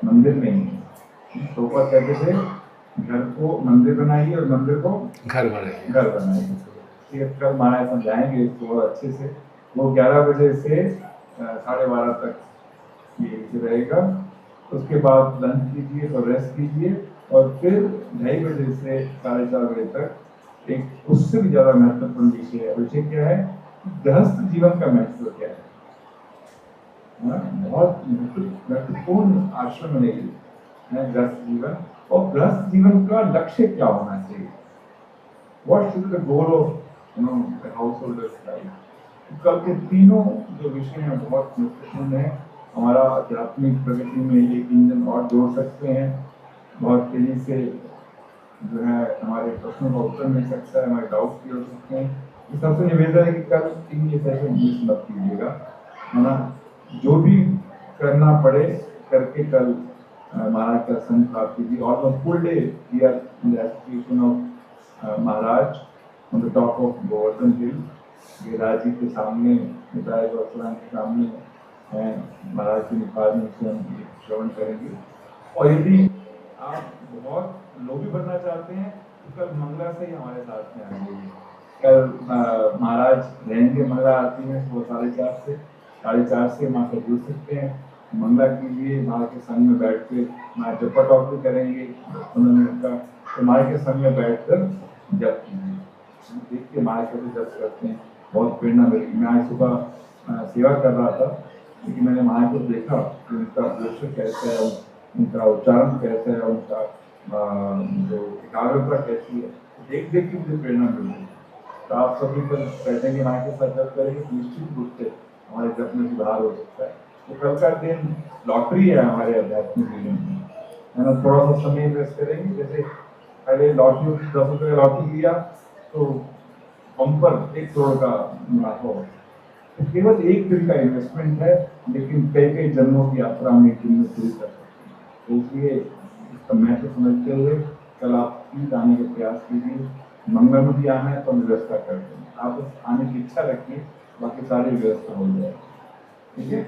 मंदिर में ही। तो ऊपर कहते थे घर को मंदिर बनाइए और मंदिर को
घर बनाइए।
ठीक है, कल महाराज समझाएंगे इसको और अच्छे से। वो 11 बजे से 12:30 तक ये रहेगा। उसके बाद लंच कीजिए तो रेस्ट कीजिए, और फिर 2:30 बजे से 4:30 बजे तक एक उससे भी ज़्यादा महत्वपूर्ण विषय है। विषय क्या है? गृहस्थ जीवन का महत्व क्या है। बहुत महत्वपूर्ण आश्रम है गृहस्थ जीवन, और गृहस्थ जीवन का लक्ष्य क्या होना चाहिए। What should be the goal of the householder's life? कल के तीनों जो विषय हैं बहुत महत्वपूर्ण है। हमारा आध्यात्मिक प्रगति में एक इंजन और जोड़ सकते हैं। बहुत तेजी से जो है हमारे प्रश्नों का उत्तर मिल सकता है, हमारे डाउट क्लियर हो सकते हैं। ये सबसे निवेदन है कि कल ये सेशन मिस मत कीजिएगा, है ना। जो भी करना पड़े करके कल महाराज का संग प्राप्त कीजिए। Almost full day we are in the association of Maharaj on the top of Govardhan hill. Giriraj ji के सामने, पिताजी गौसलाम के सामने महाराज की निपात में से हम श्रवण करेंगे। और यदि आप बहुत लोभी बनना चाहते हैं तो कल मंगला से ही हमारे साथ में आएंगे। कल महाराज रहेंगे मंगला आरती में सुबह 4:30 से माँ से जुड़ सकते हैं। मंगला के लिए माँ के संग में बैठ के माँ जपा टॉक भी करेंगे 15 मिनट का। तो माँ के संग में बैठ कर जप कीजिए, देख के माँ कैसे जप करते हैं, बहुत प्रेरणा मिलेगी। मैं आज सुबह सेवा कर रहा था, लेकिन मैंने माँ को देखा कि उनका पोस्टर कैसा है, उनका उच्चारण कैसा है, उनका जो एकाग्रता कैसी है, देख देख के मुझे प्रेरणा मिल रही है। तो आप सभी कल बैठेंगे माँ के साथ जप करेंगे, निश्चित रूप से हमारे जप में सुधार हो सकता है। तो कल का दिन लॉटरी है हमारे आध्यात्मिक जीवन में, है ना। थोड़ा सा समय इन्वेस्ट करेंगे। जैसे पहले लॉटरी 10 रुपये का लॉटरी लिया तो बम्पर 1 करोड़ का मुनाफा हो। तो केवल एक दिन का इन्वेस्टमेंट है, लेकिन कई जन्मों की यात्रा हम एक दिन में पूरी कर सकते हैं। तो इसलिए इसका महत्व समझते हुए कल आप प्लीज आने का प्रयास कीजिए। मंगल में भी आना है तो हम व्यवस्था करते हैं, आप बस आने की इच्छा रखिए, बाकी सारी व्यवस्था हो जाएगी। ठीक है,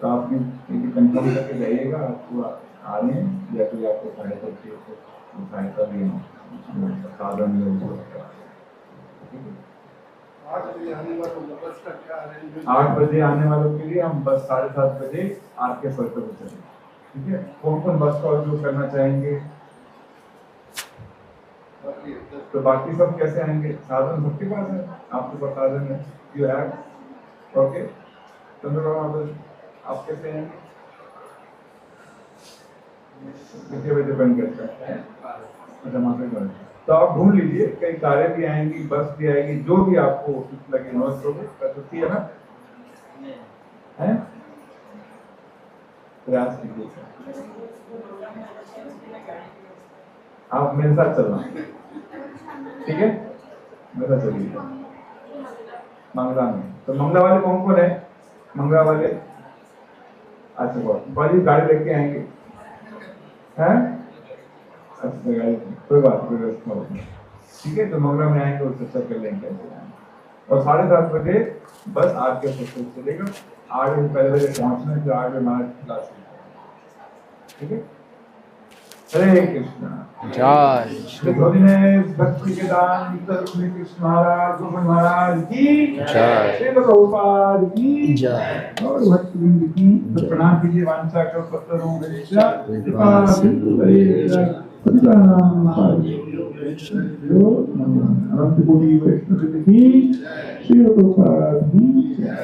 तो आप कंफर्म करके जाइएगा। आपको आ रहे हैं या कोई आपको सहायता चाहिए तो सहायता भी साधन में उपलब्ध है। 8 बजे आने वालों के लिए हम बस 7:30 बजे RK सर्कल में चलेंगे। ठीक है, कौन कौन बस का उपयोग करना चाहेंगे? तो बाकी सब कैसे आएंगे? साधन सबके पास है, आपके पास साधन है, यू हैव। ओके, चंद्रबाबू आप कैसे आएंगे? कितने बजे डिपेंड करता है? अच्छा, मात्र तो आप ढूंढ लीजिए, कई कारें भी आएंगी, बस भी आएगी, जो भी आपको उचित लगे। नमस्ते प्रस्तुति है ना, है प्रयास कीजिए। आप मेरे साथ चलना, ठीक है, मेरे साथ चलिए मंगला में। तो मंगला वाले कौन कौन है? मंगला वाले अच्छा बहुत बड़ी गाड़ी लेके आएंगे, हैं? अच्छा गाड़ी, कोई बात नहीं, व्यवस्था होगी। ठीक है, तो मंगला में आएंगे और चर्चा कर लेंगे कैसे आएंगे। और 7:30 बजे बस आपके सबसे चलेगा। 8 बजे पहले बजे पहुंचना है, फिर 8 बजे हमारा क्लास। ठीक है, हरे कृष्णा।
जय श्री
तो ने भक्ति के दान श्री कृष्ण महाराज गोविंद महाराज की
जय।
श्री प्रभुपाद की
जय।
और भक्ति वृंद की तो प्रणाम कीजिए। वांछा कर पत्रों कृपा सिंधु अनंत कोटि वैष्णव की श्री प्रभुपाद की जय।